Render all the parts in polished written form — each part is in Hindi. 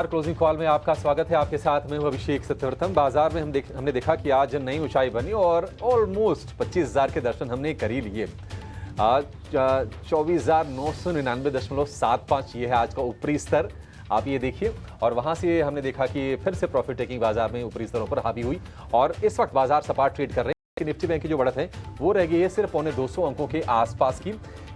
क्लोजिंग कॉल में आपका स्वागत है। आपके साथ मैं हूं अभिषेक सत्यवर्तन। बाजार में हमने देखा कि आज नई ऊंचाई बनी और ऑलमोस्ट 25,000 के दर्शन हमने कर ही लिए। आज 24,999.75 ये है आज का ऊपरी स्तर, आप ये देखिए। और वहां से हमने देखा कि फिर से प्रॉफिट टेकिंग बाजार में ऊपरी स्तरों पर हावी हुई और इस वक्त बाजार सपाट ट्रेड कर रहे हैं। निफ्टी बैंक की जो बढ़त है वो रह गई है सिर्फ 250 अंकों के आसपास की।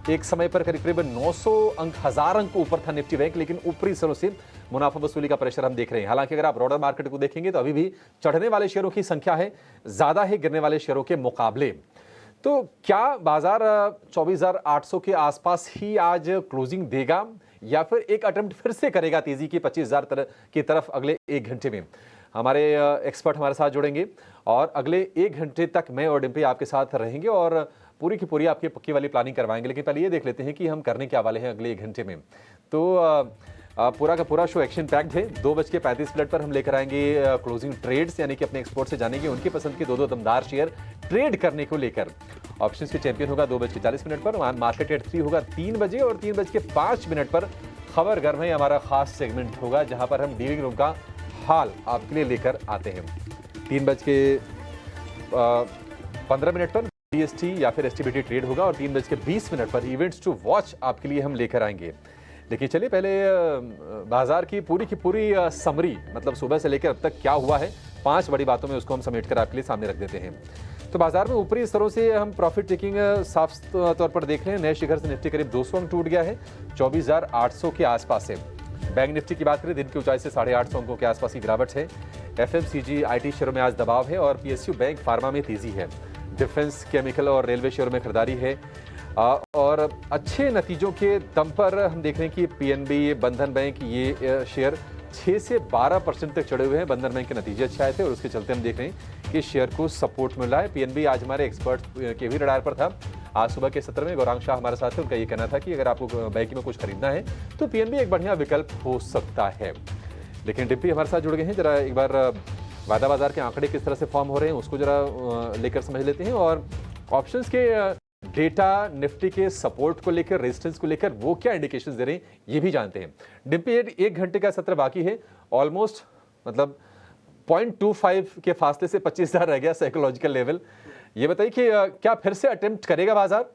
एक समय पर करीब 900 अंक, 1000 अंक ऊपर था निफ्टी बैंक, लेकिन ऊपरी स्तरों से मुनाफा वसूली का प्रेशर हम देख रहे हैं। हालांकि अगर आप ब्रॉडर मार्केट को देखेंगे तो अभी भी चढ़ने वाले शेयरों की संख्या है ज्यादा है गिरने वाले शेयरों के मुकाबले। तो क्या बाजार 24,800 के आसपास ही आज क्लोजिंग देगा या फिर एक अटेम्प्ट फिर से करेगा तेजी की 25,000 की तरफ अगले एक घंटे में? हमारे एक्सपर्ट हमारे साथ जुड़ेंगे और अगले एक घंटे तक मैं और डिम्पी आपके साथ रहेंगे और पूरी की पूरी आपकी पक्की वाली प्लानिंग करवाएंगे। लेकिन पहले ये देख लेते हैं कि हम करने क्या वाले हैं अगले एक घंटे में। तो पूरा का पूरा शो एक्शन पैक्ड है। 2:35 पर हम लेकर आएंगे क्लोजिंग ट्रेड्स, यानी कि अपने एक्सपर्ट से जानेंगे उनकी पसंद के दो दमदार शेयर ट्रेड करने को लेकर। ऑप्शंस के चैंपियन होगा 2:40 पर, मार्केट एट 3 होगा 3 बजे और 3:05 पर खबर गर्म है हमारा खास सेगमेंट होगा जहां पर हम डीलिंग रूम का हाल आपके लिए लेकर आते हैं। 3:15 पर BST या फिर STBT ट्रेड होगा और 3:20 पर इवेंट्स टू वॉच आपके लिए हम लेकर आएंगे। देखिए चलिए पहले बाजार की पूरी समरी, मतलब सुबह से लेकर अब तक क्या हुआ है 5 बड़ी बातों में, उसको हम समेट कर आपके लिए सामने रख देते हैं। तो बाजार में ऊपरी स्तरों से हम प्रॉफिट टेकिंग साफ तौर पर देख रहे हैं। नए शिखर से निफ्टी करीब 200 अंक टूट गया है, 24,800 के आसपास है। बैंक निफ्टी की बात करें, दिन की ऊंचाई से 850 अंकों के आसपास की गिरावट है। FMCG IT शेयरों में आज दबाव है और PSU बैंक फार्मा में तेजी है। डिफेंस, केमिकल और रेलवे शेयरों में खरीदारी है और अच्छे नतीजों के दम पर हम देख रहे हैं कि PNB, बंधन बैंक, ये शेयर 6 से 12% तक चढ़े हुए हैं। बंधन बैंक के नतीजे अच्छे आए थे और उसके चलते हम देख रहे हैं कि शेयर को सपोर्ट मिल रहा है। PNB आज हमारे एक्सपर्ट के भी रडार पर था। आज सुबह के सत्र में गौरांग शाह हमारे साथ थे, उनका ये कहना था कि अगर आपको बैंकिंग में कुछ खरीदना है तो PNB एक बढ़िया विकल्प हो सकता है। लेकिन डिम्पी हमारे साथ जुड़ गए हैं, जरा एक बार वायदा बाजार के आंकड़े किस तरह से फॉर्म हो रहे हैं उसको जरा लेकर समझ लेते हैं और ऑप्शंस के डेटा निफ्टी के सपोर्ट को लेकर, रेजिस्टेंस को लेकर वो क्या इंडिकेशंस दे रहे हैं ये भी जानते हैं। डिम्पी, एक घंटे का सत्र बाकी है, ऑलमोस्ट मतलब 0.25 के फासले से 25,000 रह गया साइकोलॉजिकल लेवल। ये बताइए कि क्या फिर से अटेम्प्ट करेगा बाजार?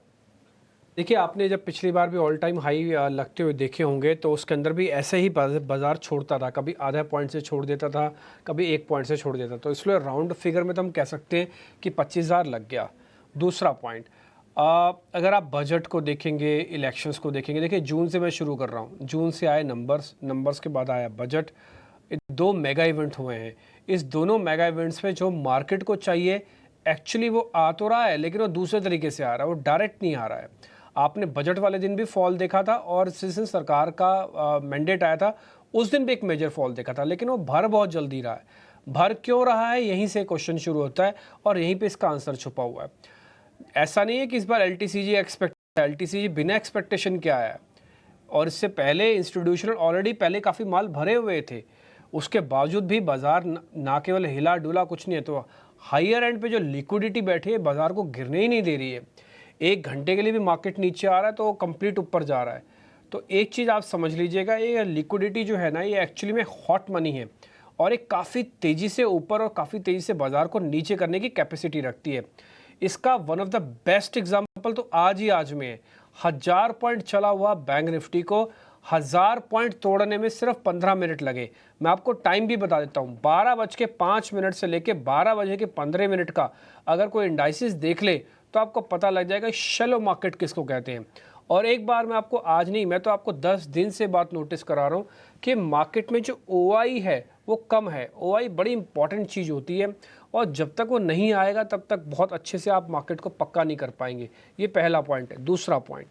देखिए, आपने जब पिछली बार भी ऑल टाइम हाई लगते हुए देखे होंगे तो उसके अंदर भी ऐसे ही बाजार छोड़ता था, कभी आधा पॉइंट से छोड़ देता था, कभी 1 पॉइंट से छोड़ देता। तो इसलिए राउंड फिगर में तो हम कह सकते हैं कि 25,000 लग गया। दूसरा पॉइंट, अगर आप बजट को देखेंगे, इलेक्शंस को देखेंगे, देखिए जून से मैं शुरू कर रहा हूँ। जून से आए नंबर्स के बाद आया बजट। 2 मेगा इवेंट हुए हैं। इस दोनों मेगा इवेंट्स में जो मार्केट को चाहिए एक्चुअली वो आ तो रहा है, लेकिन वो दूसरे तरीके से आ रहा है, वो डायरेक्ट नहीं आ रहा है। आपने बजट वाले दिन भी फॉल देखा था और जिस दिन सरकार का मैंडेट आया था उस दिन भी एक मेजर फॉल देखा था, लेकिन वो भर बहुत जल्दी रहा है। भर क्यों रहा है, यहीं से क्वेश्चन शुरू होता है और यहीं पे इसका आंसर छुपा हुआ है। ऐसा नहीं है कि इस बार LTCG बिना एक्सपेक्टेशन के आया है और इससे पहले इंस्टीट्यूशनल ऑलरेडी पहले काफ़ी माल भरे हुए थे, उसके बावजूद भी बाजार ना केवल हिला डुला कुछ नहीं है। तो हायर एंड पे जो लिक्विडिटी बैठी है बाजार को गिरने ही नहीं दे रही है। एक घंटे के लिए भी मार्केट नीचे आ रहा है तो कंप्लीट ऊपर जा रहा है। तो एक चीज़ आप समझ लीजिएगा, ये लिक्विडिटी जो है ना, ये एक्चुअली में हॉट मनी है और एक काफ़ी तेज़ी से ऊपर और काफ़ी तेज़ी से बाजार को नीचे करने की कैपेसिटी रखती है। इसका one of the best example तो आज में है। 1000 पॉइंट चला हुआ बैंक निफ्टी को 1000 पॉइंट तोड़ने में सिर्फ 15 मिनट लगे। मैं आपको टाइम भी बता देता हूँ, 12:05 से लेके 12:15 का अगर कोई इंडाइसिस देख ले तो आपको पता लग जाएगा शैलो मार्केट किसको कहते हैं। और एक बार मैं आपको आज नहीं, मैं तो आपको 10 दिन से बात नोटिस करा रहा हूँ कि मार्केट में जो OI है वो कम है। OI बड़ी इंपॉर्टेंट चीज़ होती है और जब तक वो नहीं आएगा तब तक बहुत अच्छे से आप मार्केट को पक्का नहीं कर पाएंगे। ये पहला पॉइंट है। दूसरा पॉइंट,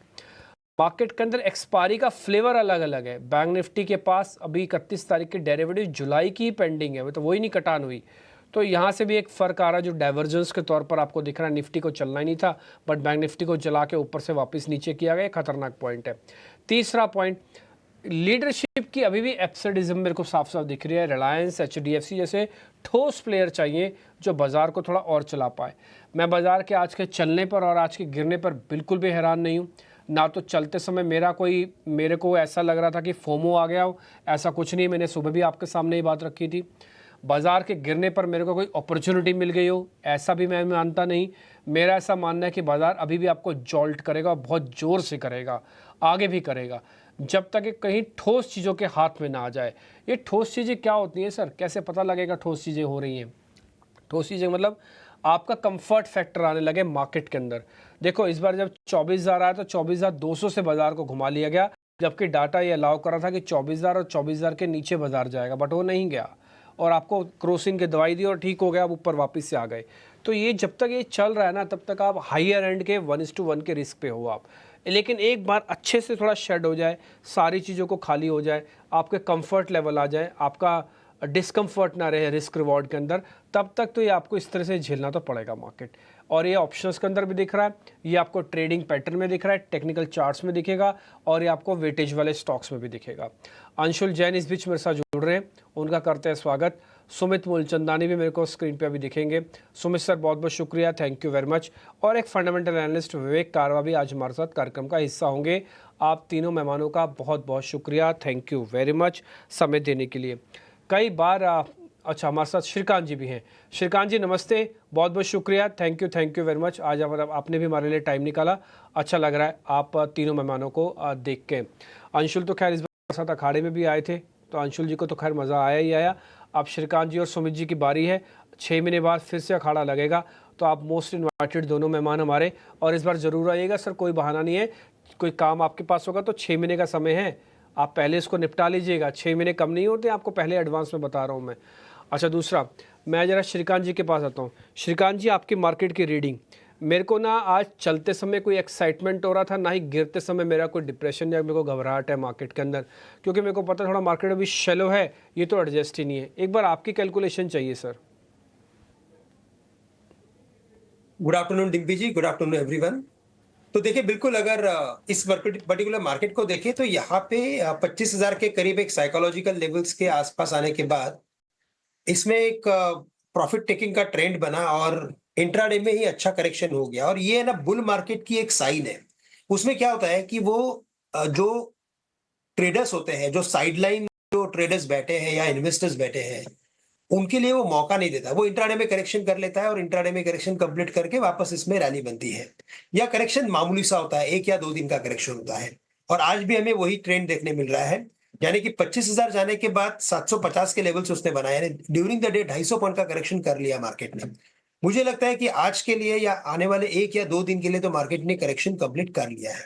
मार्केट के अंदर एक्सपायरी का फ्लेवर अलग अलग है। बैंक निफ्टी के पास अभी 31 तारीख के डेरिवेटिव जुलाई की ही पेंडिंग है, तो वही नहीं कटान हुई। तो यहाँ से भी एक फ़र्क आ रहा है जो डाइवर्जेंस के तौर पर आपको दिख रहा है। निफ्टी को चलना ही नहीं था बट बैंक निफ्टी को जला के ऊपर से वापस नीचे किया गया, खतरनाक पॉइंट है। तीसरा पॉइंट, लीडरशिप की अभी भी एब्सर्डिज्म मेरे को साफ साफ दिख रही है। रिलायंस, HDFC जैसे ठोस प्लेयर चाहिए जो बाज़ार को थोड़ा और चला पाए। मैं बाज़ार के आज के चलने पर और आज के गिरने पर बिल्कुल भी हैरान नहीं हूँ। ना तो चलते समय मेरे को ऐसा लग रहा था कि फोमो आ गया हो, ऐसा कुछ नहीं। मैंने सुबह भी आपके सामने ये बात रखी थी। बाज़ार के गिरने पर मेरे को कोई अपॉर्चुनिटी मिल गई हो, ऐसा भी मैं मानता नहीं। मेरा ऐसा मानना है कि बाज़ार अभी भी आपको जॉल्ट करेगा और बहुत ज़ोर से करेगा, आगे भी करेगा, जब तक कि कहीं ठोस चीज़ों के हाथ में ना आ जाए। ये ठोस चीज़ें क्या होती हैं सर, कैसे पता लगेगा ठोस चीज़ें हो रही हैं? ठोस चीज़ें मतलब आपका कंफर्ट फैक्टर आने लगे मार्केट के अंदर। देखो इस बार जब 24,000 आया तो 24,200 से बाज़ार को घुमा लिया गया, जबकि डाटा ये अलाउ कर रहा था कि 24,000 और 24,000 के नीचे बाज़ार जाएगा, बट वो नहीं गया और आपको क्रोसिन की दवाई दी और ठीक हो गया, अब ऊपर वापस से आ गए। तो ये जब तक ये चल रहा है ना, तब तक आप हाईयर एंड के 1:1 के रिस्क पे हो आप। लेकिन एक बार अच्छे से थोड़ा शेड हो जाए, सारी चीज़ों को खाली हो जाए, आपके कंफर्ट लेवल आ जाए, आपका डिस्कम्फर्ट ना रहे रिस्क रिवॉर्ड के अंदर, तब तक तो ये आपको इस तरह से झेलना तो पड़ेगा मार्केट। और ये ऑप्शंस के अंदर भी दिख रहा है, ये आपको ट्रेडिंग पैटर्न में दिख रहा है, टेक्निकल चार्ट्स में दिखेगा और ये आपको वेटेज वाले स्टॉक्स में भी दिखेगा। अंशुल जैन इस बीच मेरे साथ जुड़ रहे हैं, उनका करते हैं स्वागत। सुमित मूलचंदानी भी मेरे को स्क्रीन पे अभी दिखेंगे। सुमित सर बहुत बहुत शुक्रिया, थैंक यू वेरी मच। और एक फंडामेंटल एनालिस्ट विवेक कारवा भी आज हमारे साथ कार्यक्रम का हिस्सा होंगे। आप तीनों मेहमानों का बहुत बहुत शुक्रिया, थैंक यू वेरी मच समय देने के लिए। कई बार अच्छा हमारे साथ श्रीकांत जी भी हैं। श्रीकांत जी नमस्ते, बहुत बहुत शुक्रिया, थैंक यू वेरी मच। आज आपने भी हमारे लिए टाइम निकाला, अच्छा लग रहा है आप तीनों मेहमानों को देख के। अंशुल तो खैर इस बार साथ अखाड़े में भी आए थे, तो अंशुल जी को तो खैर मज़ा आया ही आया। अब श्रीकांत जी और सुमित जी की बारी है, 6 महीने बाद फिर से अखाड़ा लगेगा, तो आप मोस्ट इन्वाइटेड दोनों मेहमान हमारे। और इस बार ज़रूर आइएगा सर, कोई बहाना नहीं है, कोई काम आपके पास होगा तो 6 महीने का समय है, आप पहले इसको निपटा लीजिएगा। 6 महीने कम नहीं होते, आपको पहले एडवांस में बता रहा हूँ मैं। अच्छा दूसरा, मैं ज़रा श्रीकांत जी के पास आता हूँ। श्रीकांत जी आपकी मार्केट की रीडिंग, मेरे को ना आज चलते समय कोई एक्साइटमेंट हो रहा था, ना ही गिरते समय मेरा कोई डिप्रेशन या मेरे को घबराहट है मार्केट के अंदर, क्योंकि मेरे को पता थोड़ा मार्केट अभी शेलो है, ये तो एडजस्ट ही नहीं है। एक बार आपकी कैलकुलेशन चाहिए सर। गुड आफ्टरनून डिम्पी जी, गुड आफ्टरनून एवरीवन। तो देखिए बिल्कुल अगर इस पर्टिकुलर मार्केट को देखें तो यहाँ पे 25,000 के करीब एक साइकोलॉजिकल लेवल्स के आसपास आने के बाद इसमें एक प्रॉफिट टेकिंग का ट्रेंड बना और इंट्राडे में ही अच्छा करेक्शन हो गया, और ये है ना बुल मार्केट की एक साइन है। उसमें क्या होता है कि वो जो ट्रेडर्स होते हैं, जो साइडलाइन जो ट्रेडर्स बैठे हैं या इन्वेस्टर्स बैठे हैं, उनके लिए वो मौका नहीं देता। वो इंट्राडे में करेक्शन कर लेता है और इंट्राडे में करेक्शन कंप्लीट करके वापस इसमें रैली बनती है, या करेक्शन मामूली सा होता है, 1 या 2 दिन का करेक्शन होता है। और आज भी हमें वही ट्रेंड देखने मिल रहा है, यानी कि 25,000 जाने के बाद 750 के लेवल्स उसने बनाए, यानी ड्यूरिंग द डे 250 पॉइंट का करेक्शन कर लिया मार्केट ने। मुझे लगता है कि आज के लिए या आने वाले 1 या 2 दिन के लिए तो मार्केट ने करेक्शन कंप्लीट कर लिया है।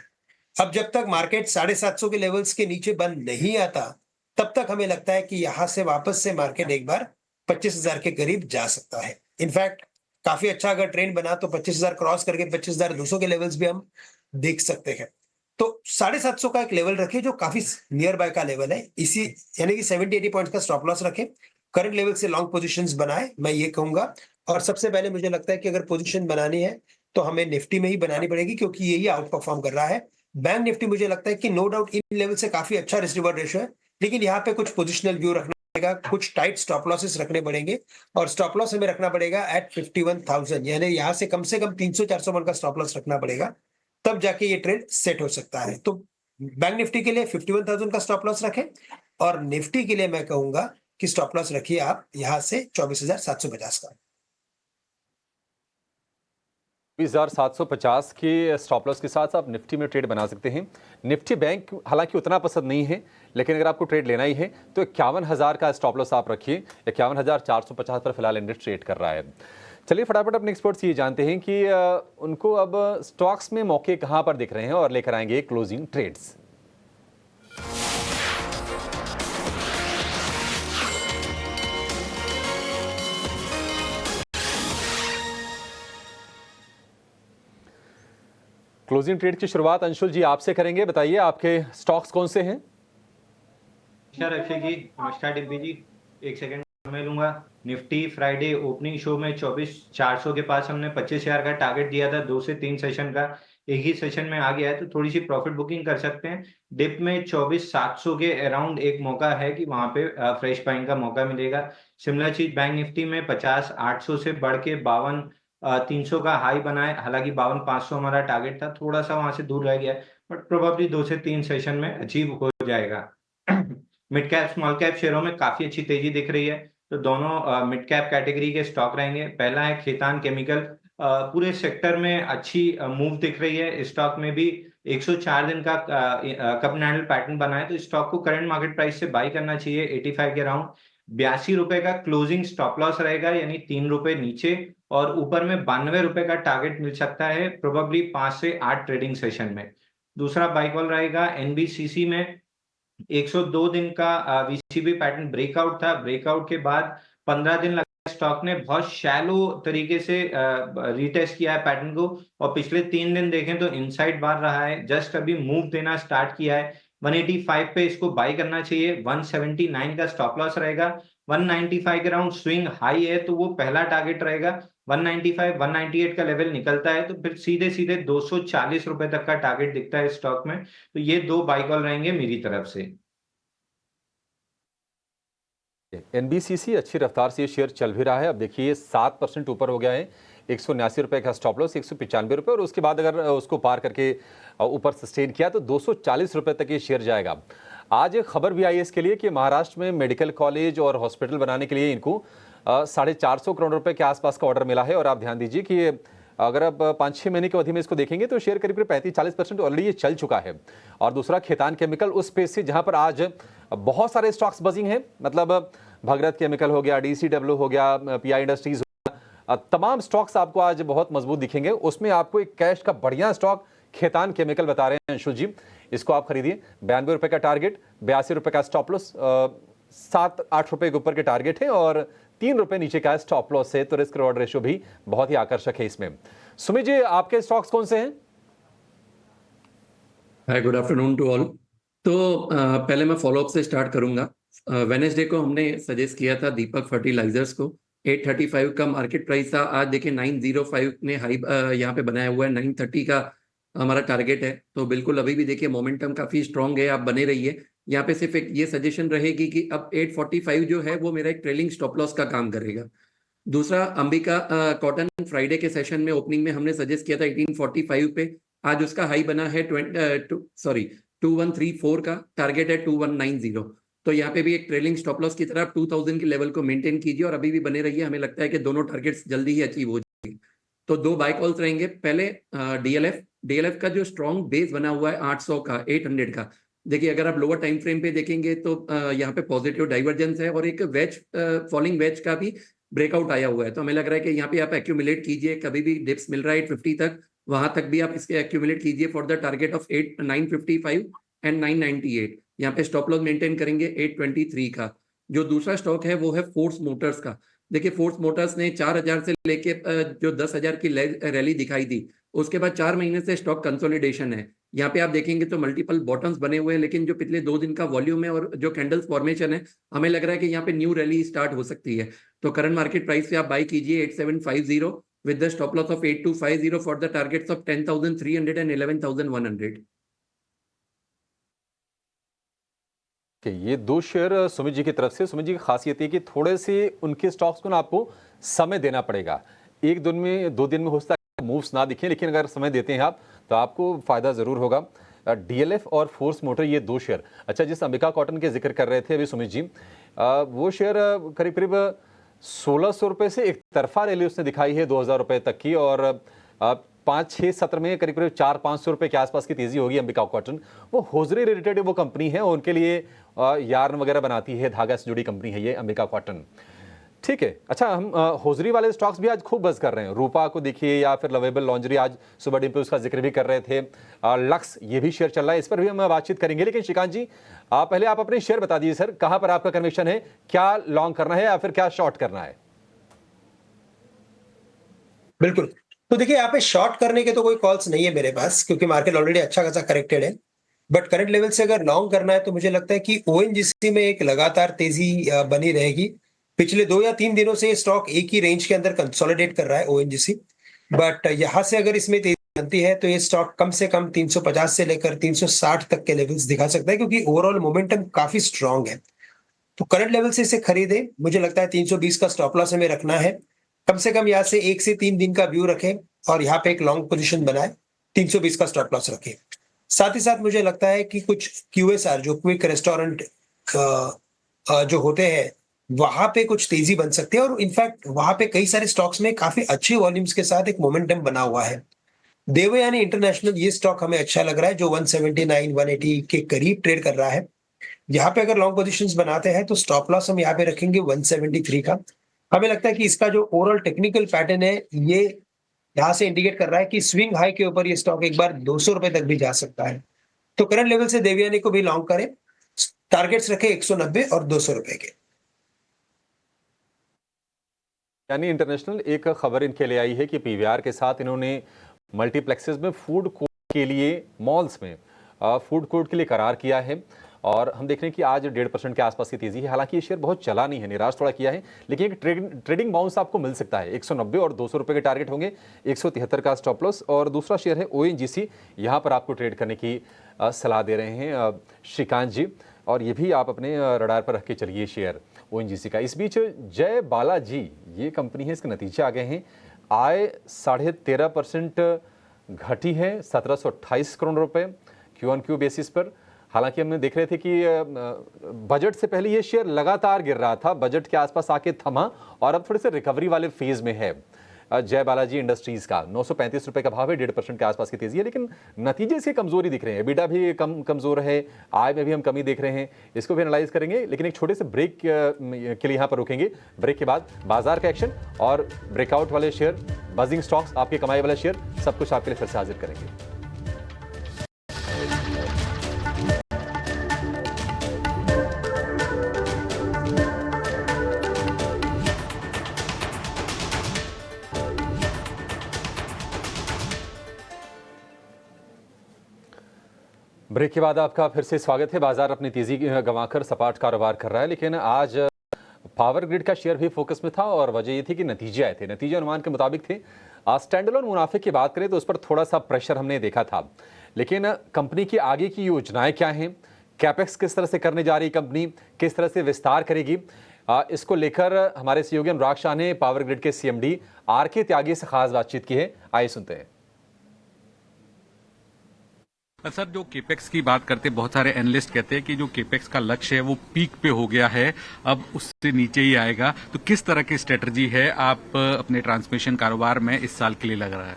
अब जब तक मार्केट 750 के लेवल्स के नीचे बंद नहीं आता, तब तक हमें लगता है कि यहां से वापस से मार्केट एक बार 25,000 के करीब जा सकता है। इनफैक्ट काफी अच्छा अगर ट्रेंड बना तो 25,000 क्रॉस करके 25,200 के लेवल्स भी हम देख सकते हैं। तो 750 का एक लेवल रखे जो काफी नियर बाय का लेवल है, इसी यानी कि 70-80 पॉइंट्स का स्टॉप लॉस रखे, करंट लेवल से लॉन्ग पोजीशंस बनाए, मैं ये कहूंगा। और सबसे पहले मुझे लगता है कि अगर पोजीशन बनानी है तो हमें निफ्टी में ही बनानी पड़ेगी, क्योंकि यही आउट परफॉर्म कर रहा है। बैंक निफ्टी मुझे लगता है कि नो डाउट इन लेवल से काफी अच्छा रिस्क रिवॉर्ड रेशियो है, लेकिन यहाँ पे कुछ पोजिशनल व्यू रखना पड़ेगा, कुछ टाइट स्टॉप लॉसेस रखने पड़ेंगे, और स्टॉप लॉस हमें रखना पड़ेगा एट 51,000, यानी यहाँ से कम 300-400 पॉइंट का स्टॉप लॉस रखना पड़ेगा, तब जाके ये ट्रेड सेट हो सकता है। तो बैंक निफ्टी के लिए 51,000 का स्टॉप लॉस रखें, और निफ्टी के लिए मैं कहूंगा कि स्टॉप लॉस रखिए आप यहाँ से 24,750 का। 20,750 के स्टॉप लॉस के साथ आप निफ्टी में ट्रेड बना सकते हैं। निफ्टी बैंक हालांकि उतना पसंद नहीं है, लेकिन अगर आपको ट्रेड लेना ही है तो 51,000 का स्टॉप लॉस आप रखिए। 51,450 पर फिलहाल इंडेक्स ट्रेड कर रहा है। चलिए फटाफट अपने एक्सपर्ट से ये जानते हैं कि उनको अब स्टॉक्स में मौके कहां पर दिख रहे हैं और लेकर आएंगे क्लोजिंग ट्रेड्स। क्लोजिंग ट्रेड की शुरुआत अंशुल जी आपसे करेंगे। बताइए आपके स्टॉक्स कौन से हैं? नमस्कार अक्षय जी, नमस्कार डिम्पी जी। एक सेकंड मैं लूंगा। निफ्टी फ्राइडे ओपनिंग शो में 24,400 के पास हमने 25,000 का टारगेट दिया था, 2 से 3 सेशन का, एक ही सेशन में आ गया है, तो थोड़ी सी प्रॉफिट बुकिंग कर सकते हैं। डिप में 24,700 के अराउंड एक मौका है कि वहां पे फ्रेश बाइंग का मौका मिलेगा। सिमिलर चीज बैंक निफ्टी में 50,800 से बढ़ के 52,300 का हाई बनाए, हालांकि 52,500 हमारा टारगेट था, थोड़ा सा वहां से दूर रह गया है। बट प्रोबेबली 2 से 3 सेशन में अचीव हो जाएगा। मिड कैप स्मॉल कैप शेयरों में काफी अच्छी तेजी दिख रही है, तो दोनों मिड कैप कैटेगरी के स्टॉक रहेंगे। पहला है खेतान केमिकल, पूरे सेक्टर में अच्छी मूव दिख रही है। स्टॉक में भी 104 दिन का कप एंड हैंडल पैटर्न बना है, तो स्टॉक को करंट मार्केट प्राइस से बाई करना चाहिए 85 के अराउंड। 82 रुपए का क्लोजिंग स्टॉप लॉस रहेगा, यानी 3 रुपए नीचे, और ऊपर में 92 रुपए का टारगेट मिल सकता है प्रोबेबली 5 से 8 ट्रेडिंग सेशन में। दूसरा बाई कॉल रहेगा एनबीसीसी में। 102 दिन का वीसीबी पैटर्न ब्रेकआउट था, ब्रेकआउट के बाद 15 दिन लगा स्टॉक ने बहुत शैलो तरीके से रीटेस्ट किया है पैटर्न को, और पिछले 3 दिन देखें तो इनसाइड बार रहा है, जस्ट अभी मूव देना स्टार्ट किया है। 185 पे इसको बाई करना चाहिए, 179 का स्टॉप लॉस रहेगा। 195 के राउंड स्विंग हाई है, तो वो पहला टारगेट रहेगा। 195 198 का लेवल निकलता है तो फिर सीधे सीधे 240 रुपए तक का टारगेट दिखता है स्टॉक में। तो ये 2 बाई कॉल रहेंगे मेरी तरफ से। एनबीसीसी अच्छी रफ्तार से ये शेयर चल भी रहा है। अब देखिए 7% ऊपर हो गया है, 179 रुपए का स्टॉप लॉस, 195 रुपए, और उसके बाद अगर उसको पार करके ऊपर सस्टेन किया तो 240 रुपए तक ये शेयर जाएगा। आज एक खबर भी आई है इसके लिए कि महाराष्ट्र में मेडिकल कॉलेज और हॉस्पिटल बनाने के लिए इनको 450 करोड़ रुपए के आसपास का ऑर्डर मिला है। और आप ध्यान दीजिए कि अगर अब 5-6 महीने की अवधि में इसको देखेंगे तो शेयर करीब 35-40% ऑलरेडी ये चल चुका है। और दूसरा खेतान केमिकल उस स्पेस से जहां पर आज बहुत सारे स्टॉक्स बजिंग हैं, मतलब भगरत केमिकल हो गया, डीसीडब्ल्यू हो गया, पीआई इंडस्ट्रीज हो गया, तमाम स्टॉक्स आपको आज बहुत मजबूत दिखेंगे। उसमें आपको एक कैश का बढ़िया स्टॉक खेतान केमिकल बता रहे हैं अंशुल जी, इसको आप खरीदिए। 92 रुपए का टारगेट, 82 रुपए का स्टॉप लॉस, 7-8 रुपए के ऊपर के टारगेट है और 3 रुपए नीचे का स्टॉप लॉस है, तो रिस्क रिवॉर्ड रेशियो भी बहुत ही आकर्षक है इसमें। सुमित जी, आपके स्टॉक्स कौन से हैं? हाय, गुड आफ्टरनून टू ऑल। तो पहले मैं फॉलोअप से स्टार्ट करूंगा। वेडनेसडे को हमने सजेस्ट किया था दीपक फर्टिलाइजर्स को, 835 का मार्केट प्राइस था। आज देखिए 905 ने हाई यहाँ पे बनाया हुआ है, 930 का हमारा टारगेट है। तो बिल्कुल अभी भी देखिए मोमेंटम काफी स्ट्रांग है, आप बने रहिए। यहाँ पे सिर्फ एक ये सजेशन रहेगी कि अब 845 जो है वो मेरा एक ट्रेलिंग स्टॉप लॉस का काम करेगा। दूसरा, अंबिका कॉटन फ्राइडे के सेशन में ओपनिंग में हमने सजेस्ट किया था 1845 पे, आज उसका हाई बना है 2134 का, टारगेट है 2190। तो यहाँ पे भी एक ट्रेलिंग स्टॉप लॉस की तरह 2000 के लेवल को मेंटेन कीजिए और अभी भी बने रहिए। हमें लगता है कि दोनों टारगेट्स जल्दी ही अचीव हो जाएंगे। तो 2 बाय कॉल्स रहेंगे। पहले डीएलएफ का जो स्ट्रॉन्ग बेस बना हुआ है 800 का, 800 का, देखिए अगर आप लोअर टाइम फ्रेम पे देखेंगे तो यहाँ पे पॉजिटिव डाइवर्जेंस है और एक वेज फॉलिंग वेज का भी ब्रेकआउट आया हुआ है। तो हमें लग रहा है कि यहाँ पे आप एक्यूमुलेट कीजिए, कभी भी डिप्स मिल रहा है 850 तक, वहां तक भी आप इसके एक्यूमुलेट कीजिए for the target of 955 and 998। यहाँ पे स्टॉप लॉस मेंटेन करेंगे 823 का। जो दूसरा स्टॉक है वो है फोर्स मोटर्स का। देखिए फोर्स मोटर्स ने 4000 से लेके जो 10,000 की रैली दिखाई थी, उसके बाद 4 महीने से स्टॉक कंसोलिडेशन है। यहाँ पे आप देखेंगे तो मल्टीपल बॉटम्स बने हुए हैं, लेकिन जो पिछले 2 दिन का वॉल्यूम है और जो कैंडल्स फॉर्मेशन है, हमें लग रहा है कि यहाँ पे न्यू रैली स्टार्ट हो सकती है। तो करंट मार्केट प्राइस पे आप बाई कीजिए 8750 with the stop loss of 8250 for the targets of 10,300 and 11,100। ये 2 शेयर सुमित जी की तरफ से। सुमित जी की खासियत है कि थोड़े से उनके स्टॉक्स को ना आपको समय देना पड़ेगा। 1 दिन में 2 दिन में हो सकता है मूव्स ना दिखें, लेकिन अगर समय देते हैं आप तो आपको फायदा जरूर होगा। डीएलएफ और फोर्स मोटर, ये 2 शेयर। अच्छा, जिस अंबिका कॉटन के जिक्र कर रहे थे अभी सुमित जी, वो शेयर करीब करीब 1600 रुपए से एक तरफा रैली उसने दिखाई है 2000 रुपए तक की, और 5-6 सत्र में करीब करीब 400-500 रुपए के आसपास की तेजी होगी। अंबिका कॉटन वो होजरी रिलेटेड वो कंपनी है, उनके लिए यार्न वगैरह बनाती है, धागा से जुड़ी कंपनी है ये अंबिका कॉटन। ठीक है। अच्छा, हम होजरी वाले स्टॉक्स भी आज खूब बज़ कर रहे हैं। रूपा को देखिए, या फिर लवेबल लॉन्ड्री, आज सुबह डिम्पल उसका जिक्र भी कर रहे थे। लक्स, ये भी शेयर चल रहा है, इस पर भी हम बातचीत करेंगे। लेकिन श्रीकांत जी, पहले आप अपने शेयर बता दीजिए सर, कहां पर आपका कन्विक्शन है, क्या लॉन्ग करना है या फिर क्या शॉर्ट करना है? बिल्कुल। तो देखिए, यहाँ पे शॉर्ट करने के तो कोई कॉल्स नहीं है मेरे पास, क्योंकि मार्केट ऑलरेडी अच्छा खासा करेक्टेड है। बट करंट लेवल से अगर लॉन्ग करना है तो मुझे लगता है कि ओएनजीसी में एक लगातार तेजी बनी रहेगी। पिछले 2 या 3 दिनों से ये स्टॉक एक ही रेंज के अंदर कंसोलिडेट कर रहा है ओएनजीसी, बट यहाँ से अगर इसमें तेजी बनती है तो ये स्टॉक कम से कम 350 से लेकर 360 तक के लेवल्स दिखा सकता है, क्योंकि ओवरऑल मोमेंटम काफी स्ट्रांग है। तो करंट लेवल से इसे खरीदे। मुझे लगता है 320 का स्टॉप लॉस हमें रखना है। कम से कम यहाँ से 1 से 3 दिन का व्यू रखें और यहाँ पे एक लॉन्ग पोजीशन बनाए, 320 का स्टॉप लॉस रखें। साथ ही साथ मुझे लगता है कि कुछ QSR जो क्विक रेस्टोरेंट जो होते हैं वहां पे कुछ तेजी बन सकती है और इनफैक्ट वहां पे कई सारे स्टॉक्स में काफी अच्छे वॉल्यूम्स के साथ एक मोमेंटम बना हुआ है। देवयानी इंटरनेशनल ये स्टॉक हमें अच्छा लग रहा है जो 179 180 के करीब ट्रेड कर रहा है। यहाँ पे अगर लॉन्ग पोजीशंस बनाते हैं तो स्टॉप लॉस हम यहाँ पे रखेंगे 173 का। हमें लगता है कि इसका जो ओवरऑल टेक्निकल पैटर्न है ये यहाँ से इंडिकेट कर रहा है कि स्विंग हाई के ऊपर ये स्टॉक एक बार 200 रुपए तक भी जा सकता है। तो करंट लेवल से देवयानी को भी लॉन्ग करें, टारगेट्स रखे 190 और 200 रुपए के। यानी इंटरनेशनल एक खबर इनके लिए आई है कि पीवीआर के साथ इन्होंने मल्टीप्लेक्सेस में फूड कोर्ट के लिए, मॉल्स में फूड कोर्ट के लिए करार किया है और हम देख रहे हैं कि आज 1.5% के आसपास की तेजी है। हालांकि ये शेयर बहुत चला नहीं है, निराश थोड़ा किया है, लेकिन एक ट्रेडिंग बाउंस आपको मिल सकता है। 190 और 200 रुपए के टारगेट होंगे, 173 का स्टॉप लॉस। और दूसरा शेयर है ONGC, यहाँ पर आपको ट्रेड करने की सलाह दे रहे हैं श्रीकांत जी, और ये भी आप अपने रडार पर रख के चलिए शेयर ONGC का। इस बीच जय बालाजी ये कंपनी है, इसके नतीजे आ गए हैं। आय 13.5% घटी है, 1728 करोड़ रुपए Q-on-Q बेसिस पर। हालांकि हमने देख रहे थे कि बजट से पहले ये शेयर लगातार गिर रहा था, बजट के आसपास आके थमा और अब थोड़े से रिकवरी वाले फेज में है। जय बालाजी इंडस्ट्रीज का 935 रुपए का भाव है, 1.5% के आसपास की तेजी है, लेकिन नतीजे इसके कमजोरी दिख रहे हैं। EBITDA भी कमजोर है, आय में भी हम कमी देख रहे हैं, इसको भी एनालाइज करेंगे। लेकिन एक छोटे से ब्रेक के लिए यहाँ पर रुकेंगे। ब्रेक के बाद बाजार का एक्शन और ब्रेकआउट वाले शेयर, बजिंग स्टॉक्स, आपके कमाई वाले शेयर, सब कुछ आपके लिए फिर से हाजिर करेंगे। ब्रेक के बाद आपका फिर से स्वागत है। बाजार अपनी तेजी गंवाकर सपाट कारोबार कर रहा है, लेकिन आज पावर ग्रिड का शेयर भी फोकस में था और वजह ये थी कि नतीजे आए थे, नतीजे अनुमान के मुताबिक थे। स्टैंडअलोन मुनाफे की बात करें तो उस पर थोड़ा सा प्रेशर हमने देखा था, लेकिन कंपनी की आगे की योजनाएं क्या हैं, कैपेक्स किस तरह से करने जा रही कंपनी, किस तरह से विस्तार करेगी, इसको लेकर हमारे सहयोगी अनुराग शाह ने पावर ग्रिड के CMD RK त्यागी से खास बातचीत की है। आइए सुनते हैं। सर, जो केपेक्स की बात करते हैं, बहुत सारे एनालिस्ट कहते हैं कि जो केपेक्स का लक्ष्य है वो पीक पे हो गया है, अब उससे नीचे ही आएगा। तो किस तरह की स्ट्रेटजी है आप अपने ट्रांसमिशन कारोबार में इस साल के लिए लग रहा है?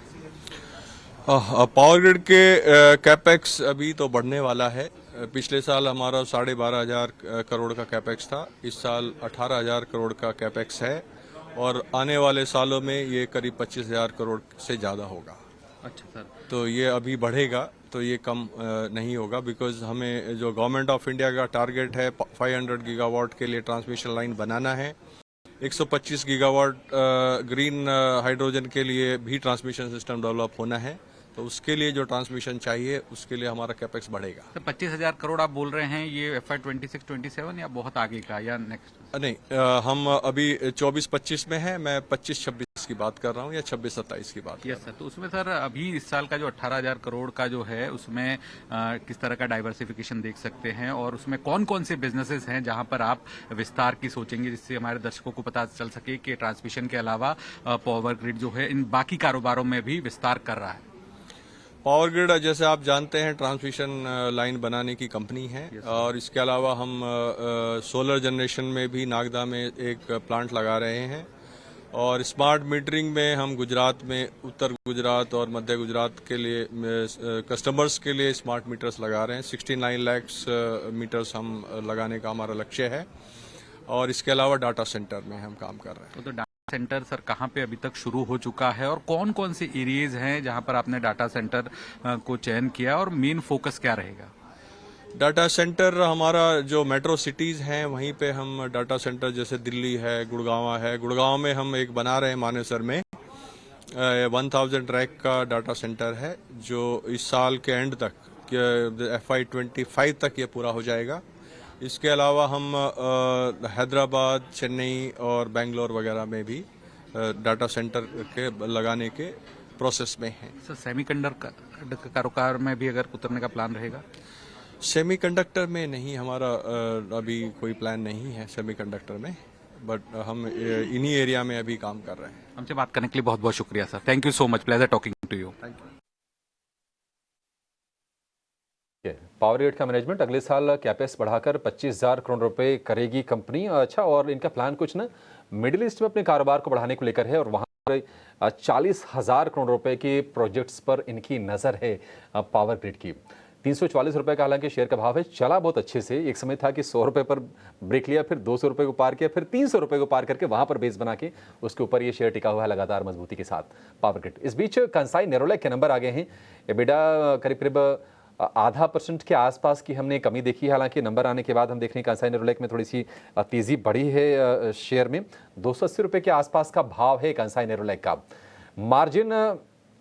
पावर ग्रिड के कैपेक्स अभी तो बढ़ने वाला है। पिछले साल हमारा 12,500 करोड़ का कैपेक्स था, इस साल 18,000 करोड़ का कैपेक्स है और आने वाले सालों में ये करीब 25,000 करोड़ से ज़्यादा होगा। अच्छा सर, तो ये अभी बढ़ेगा, तो ये कम नहीं होगा, बिकॉज हमें जो गवर्नमेंट ऑफ इंडिया का टारगेट है 500 गीगावाट के लिए ट्रांसमिशन लाइन बनाना है, 125 गीगावाट ग्रीन हाइड्रोजन के लिए भी ट्रांसमिशन सिस्टम डेवलप होना है। तो उसके लिए जो ट्रांसमिशन चाहिए उसके लिए हमारा कैपेक्स बढ़ेगा। तो 25,000 करोड़ आप बोल रहे हैं, ये FY 26-27 या बहुत आगे का या नेक्स्ट? नहीं, हम अभी 24-25 में है, मैं 25-26 की बात कर रहा हूँ या 26-27 की बात। यस सर, तो उसमें सर अभी इस साल का जो 18,000 करोड़ का जो है उसमें किस तरह का डाइवर्सिफिकेशन देख सकते हैं और उसमें कौन कौन से बिजनेसेस हैं जहां पर आप विस्तार की सोचेंगे, जिससे हमारे दर्शकों को पता चल सके कि ट्रांसमिशन के अलावा पावर ग्रिड जो है इन बाकी कारोबारों में भी विस्तार कर रहा है? पावर ग्रिड जैसे आप जानते हैं ट्रांसमिशन लाइन बनाने की कंपनी है और इसके अलावा हम सोलर जनरेशन में भी नागदा में एक प्लांट लगा रहे हैं और स्मार्ट मीटरिंग में हम गुजरात में, उत्तर गुजरात और मध्य गुजरात के लिए कस्टमर्स के लिए स्मार्ट मीटर्स लगा रहे हैं। 69 लाख मीटर्स हम लगाने का हमारा लक्ष्य है और इसके अलावा डाटा सेंटर में हम काम कर रहे हैं। तो डाटा सेंटर सर कहाँ पे अभी तक शुरू हो चुका है और कौन कौन से एरियाज हैं जहां पर आपने डाटा सेंटर को चयन किया और मेन फोकस क्या रहेगा? डाटा सेंटर हमारा जो मेट्रो सिटीज़ हैं वहीं पे हम डाटा सेंटर, जैसे दिल्ली है, गुड़गांव है। गुड़गांव में हम एक बना रहे हैं मानेसर में, 1000 रैक का डाटा सेंटर है जो इस साल के एंड तक FY 25 तक ये पूरा हो जाएगा। इसके अलावा हम हैदराबाद, चेन्नई और बेंगलोर वगैरह में भी डाटा सेंटर के लगाने के प्रोसेस में हैं। सर, सेमीकंडक्टर कारोबार में भी अगर उतरने का प्लान रहेगा? सेमीकंडक्टर में नहीं, हमारा अभी कोई प्लान नहीं है सेमीकंडक्टर में, बट हम इन्हीं एरिया में अभी काम कर रहे हैं। हमसे बात करने के लिए बहुत बहुत शुक्रिया sir. Thank you so much, pleasure talking to you. Thank you. Power grid का मैनेजमेंट अगले साल कैपेक्स बढ़ाकर 25,000 करोड़ रुपए करेगी कंपनी। अच्छा, और इनका प्लान कुछ ना मिडिल ईस्ट में अपने कारोबार को बढ़ाने को लेकर है और वहाँ पर 40,000 करोड़ रुपए के प्रोजेक्ट्स पर इनकी नज़र है पावर ग्रिड की। 344 रुपए का हालांकि शेयर का भाव है। चला बहुत अच्छे से, एक समय था कि 100 रुपए पर ब्रेक लिया, फिर 200 रुपए को पार किया, फिर 300 रुपए को पार करके वहां पर बेस बना के उसके ऊपर ये शेयर टिका हुआ है लगातार मजबूती के साथ पावर ग्रिड। इस बीच कंसाई नेरोलैक के नंबर आ गए हैं। एबिडा करीब करीब 0.5% के आसपास की हमने कमी देखी है। हालांकि नंबर आने के बाद हम देख रहे हैं कंसाई नेरोलैक में थोड़ी सी तेजी बढ़ी है शेयर में। 280 रुपए के आसपास का भाव है कंसाई नेरोलैक का। मार्जिन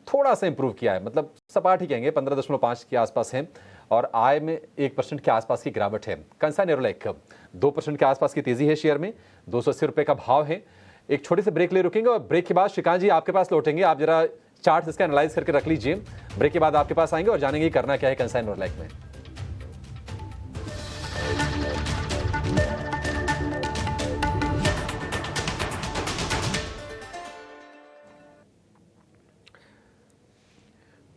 थोड़ा सा इंप्रूव किया है, मतलब सपाट ही कहेंगे, 15.5 के आसपास है और आय में 1% के आसपास की गिरावट है। कंसाई नेरोलैक 2% के आसपास की तेजी है शेयर में, 280 रुपए का भाव है। एक छोटे से ब्रेक ले रुकेंगे और ब्रेक के बाद श्रीकांत जी आपके पास लौटेंगे। आप जरा चार्ट इसका एनालाइज करके रख लीजिए। ब्रेक के बाद आपके पास आएंगे और जानेंगे करना क्या है कंसाई नेरोलैक में।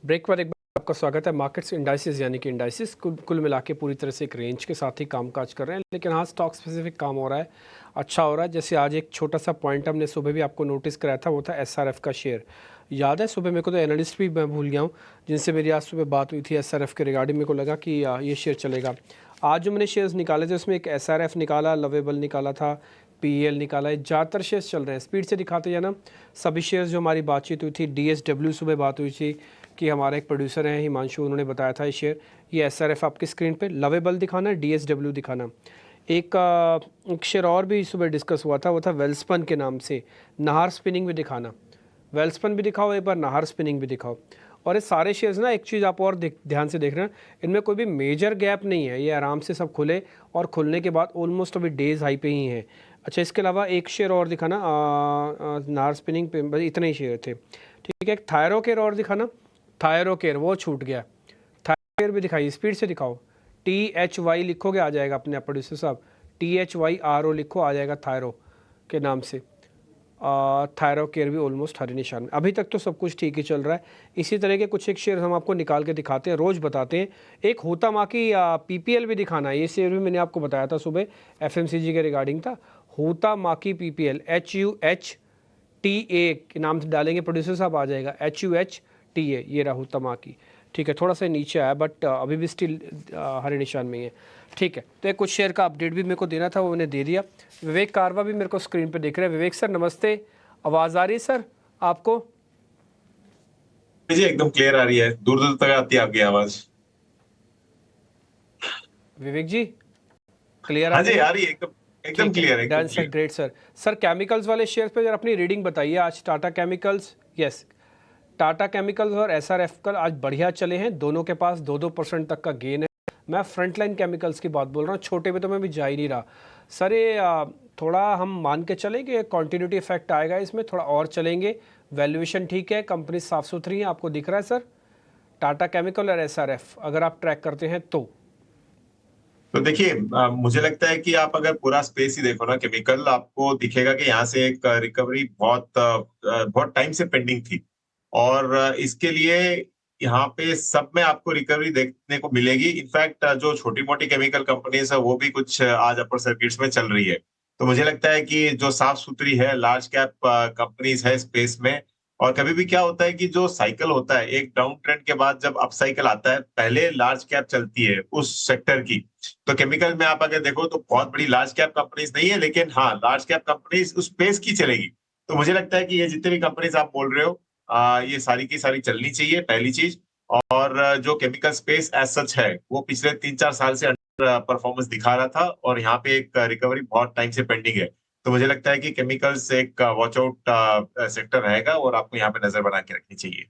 ब्रेक पर एक बार आपका स्वागत है। मार्केट्स इंडाइसिस यानी कि इंडाइसिस कुल मिला के पूरी तरह से एक रेंज के साथ ही कामकाज कर रहे हैं, लेकिन हाँ स्टॉक स्पेसिफिक काम हो रहा है, अच्छा हो रहा है। जैसे आज एक छोटा सा पॉइंट हमने सुबह भी आपको नोटिस कराया था, वो था एसआरएफ का शेयर। याद है सुबह मेरे को तो एनालिस्ट भी मैं भूल गया हूँ जिनसे मेरी आज सुबह बात हुई थी एसआरएफ के रिगार्डिंग। मेरे को लगा कि ये शेयर चलेगा। आज जो मैंने शेयर्स निकाले थे उसमें एक एसआरएफ निकाला, लवेबल निकाला था, पीएल निकाला है। ज़्यादातर शेयर्स चल रहे हैं, स्पीड से दिखाते जाना। सभी शेयर्स जो हमारी बातचीत हुई थी, डीएसडब्ल्यू सुबह बात हुई थी कि हमारा एक प्रोड्यूसर है हिमांशु, उन्होंने बताया था ये शेयर। ये एसआरएफ आपकी स्क्रीन पे, लवेबल दिखाना, डीएसडब्ल्यू दिखाना। एक शेयर और भी सुबह डिस्कस हुआ था, वो था वेल्सपन के नाम से। नाहर स्पिनिंग भी दिखाना, वेल्सपन भी दिखाओ एक बार, नाहर स्पिनिंग भी दिखाओ। और ये सारे शेयर्स ना, एक चीज़ आप और ध्यान से देख रहे हैं, इनमें कोई भी मेजर गैप नहीं है, ये आराम से सब खुले और खुलने के बाद ऑलमोस्ट अभी डेज हाई पे ही हैं। अच्छा, इसके अलावा एक शेयर और दिखाना, नाहर स्पिनिंग पे बस इतने ही शेयर थे, ठीक है। एक थायरो केयर और दिखाना, थायरो केयर वो छूट गया, थायरो केयर भी दिखाइए, स्पीड से दिखाओ। THY लिखोगे आ जाएगा अपने आप प्रोड्यूसर साहब, THYRO लिखो आ जाएगा थायरो के नाम से। थायरो केयर भी ऑलमोस्ट हरे निशान में। अभी तक तो सब कुछ ठीक ही चल रहा है। इसी तरह के कुछ एक शेयर हम आपको निकाल के दिखाते हैं, रोज़ बताते हैं। एक होता माँ की PPL भी दिखाना है, ये शेयर भी मैंने आपको बताया था सुबह, FMCG के रिगार्डिंग था। होता माँ की PPL HUHTA के नाम से डालेंगे प्रोड्यूसर साहब आ जाएगा, HUHTA, ये रहा होता माँ की, ठीक है। थोड़ा सा नीचे आया बट अभी भी स्टिल हरे निशान में ही है, ठीक है। तो एक कुछ शेयर का अपडेट भी मेरे को देना था, वो मैंने दे दिया। विवेक कारवा भी मेरे को स्क्रीन पे दिख रहे हैं। विवेक सर नमस्ते, आवाज़ आ रही है सर आपको? जी एकदम क्लियर आ रही है, दूर दूर तक आती है आपकी आवाज। विवेक जी क्लियर हाँ जी आ रही है, एकदम क्लियर है, done sir, great sir. Sir chemicals वाले शेयर पे जरा अपनी रीडिंग बताइए आज। Tata chemicals, yes, Tata chemicals और एसआरएफ कल आज बढ़िया चले हैं, दोनों के पास 2-2% तक का गेन है। मैं फ्रंटलाइन केमिकल्स की बात बोल रहा हूँ, छोटे पे तो मैं भी जा ही नहीं रहा सर। ये थोड़ा हम मान के चलें कि कॉन्टिन्यूटी इफेक्ट आएगा इसमें, थोड़ा और चलेंगे। वैल्यूएशन ठीक है, कंपनी साफ सुथरी है, आपको दिख रहा है सर। टाटा केमिकल और एसआरएफ अगर आप ट्रैक करते हैं तो देखिए मुझे लगता है कि आप अगर पूरा स्पेस ही देखो ना केमिकल, आपको दिखेगा कि यहाँ से एक रिकवरी बहुत टाइम से पेंडिंग थी और इसके लिए यहाँ पे सब में आपको रिकवरी देखने को मिलेगी। इनफैक्ट जो छोटी मोटी केमिकल कंपनीज है वो भी कुछ आज अपर सर्किट्स में चल रही है। तो मुझे लगता है कि जो साफ सुथरी है, लार्ज कैप कंपनीज है स्पेस में। और कभी भी क्या होता है कि जो साइकिल होता है, एक डाउन ट्रेंड के बाद जब अप साइकिल आता है, पहले लार्ज कैप चलती है उस सेक्टर की। तो केमिकल में आप अगर देखो तो बहुत बड़ी लार्ज कैप कंपनीज नहीं है, लेकिन हाँ लार्ज कैप कंपनीज उस स्पेस की चलेगी। तो मुझे लगता है कि ये जितनी भी कंपनीज आप बोल रहे हो ये सारी की सारी चलनी चाहिए, पहली चीज। और जो केमिकल स्पेस एज सच है वो पिछले 3-4 साल से अंडर परफॉर्मेंस दिखा रहा था और यहाँ पे एक रिकवरी बहुत टाइम से पेंडिंग है। तो मुझे लगता है कि केमिकल्स एक वॉच आउट सेक्टर रहेगा और आपको यहाँ पे नजर बना के रखनी चाहिए।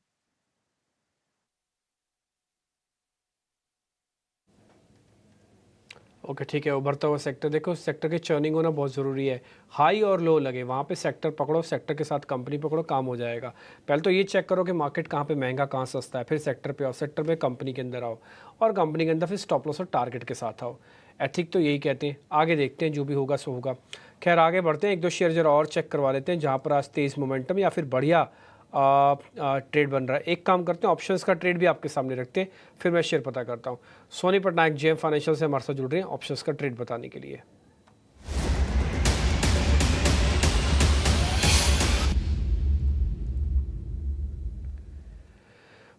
ओके ठीक है। उभरता हुआ सेक्टर, देखो सेक्टर की चर्निंग होना बहुत ज़रूरी है। हाई और लो लगे वहाँ पे सेक्टर पकड़ो, सेक्टर के साथ कंपनी पकड़ो, काम हो जाएगा। पहले तो ये चेक करो कि मार्केट कहाँ पे महंगा कहाँ सस्ता है, फिर सेक्टर पे आओ, सेक्टर पे कंपनी के अंदर आओ और कंपनी के अंदर फिर स्टॉप लॉस और टारगेट के साथ आओ। एथिक तो यही कहते हैं। आगे देखते हैं, जो भी होगा सो होगा। खैर आगे बढ़ते हैं, एक दो शेयर जरा और चेक करवा लेते हैं जहाँ पर आज तेज़ मोमेंटम या फिर बढ़िया ट्रेड बन रहा है। एक काम करते हैं, ऑप्शंस का ट्रेड भी आपके सामने रखते हैं, फिर मैं शेयर पता करता हूँ। सोनी पटनायक जेएम फाइनेंशियल से हमारे साथ जुड़ रहे हैं ऑप्शंस का ट्रेड बताने के लिए।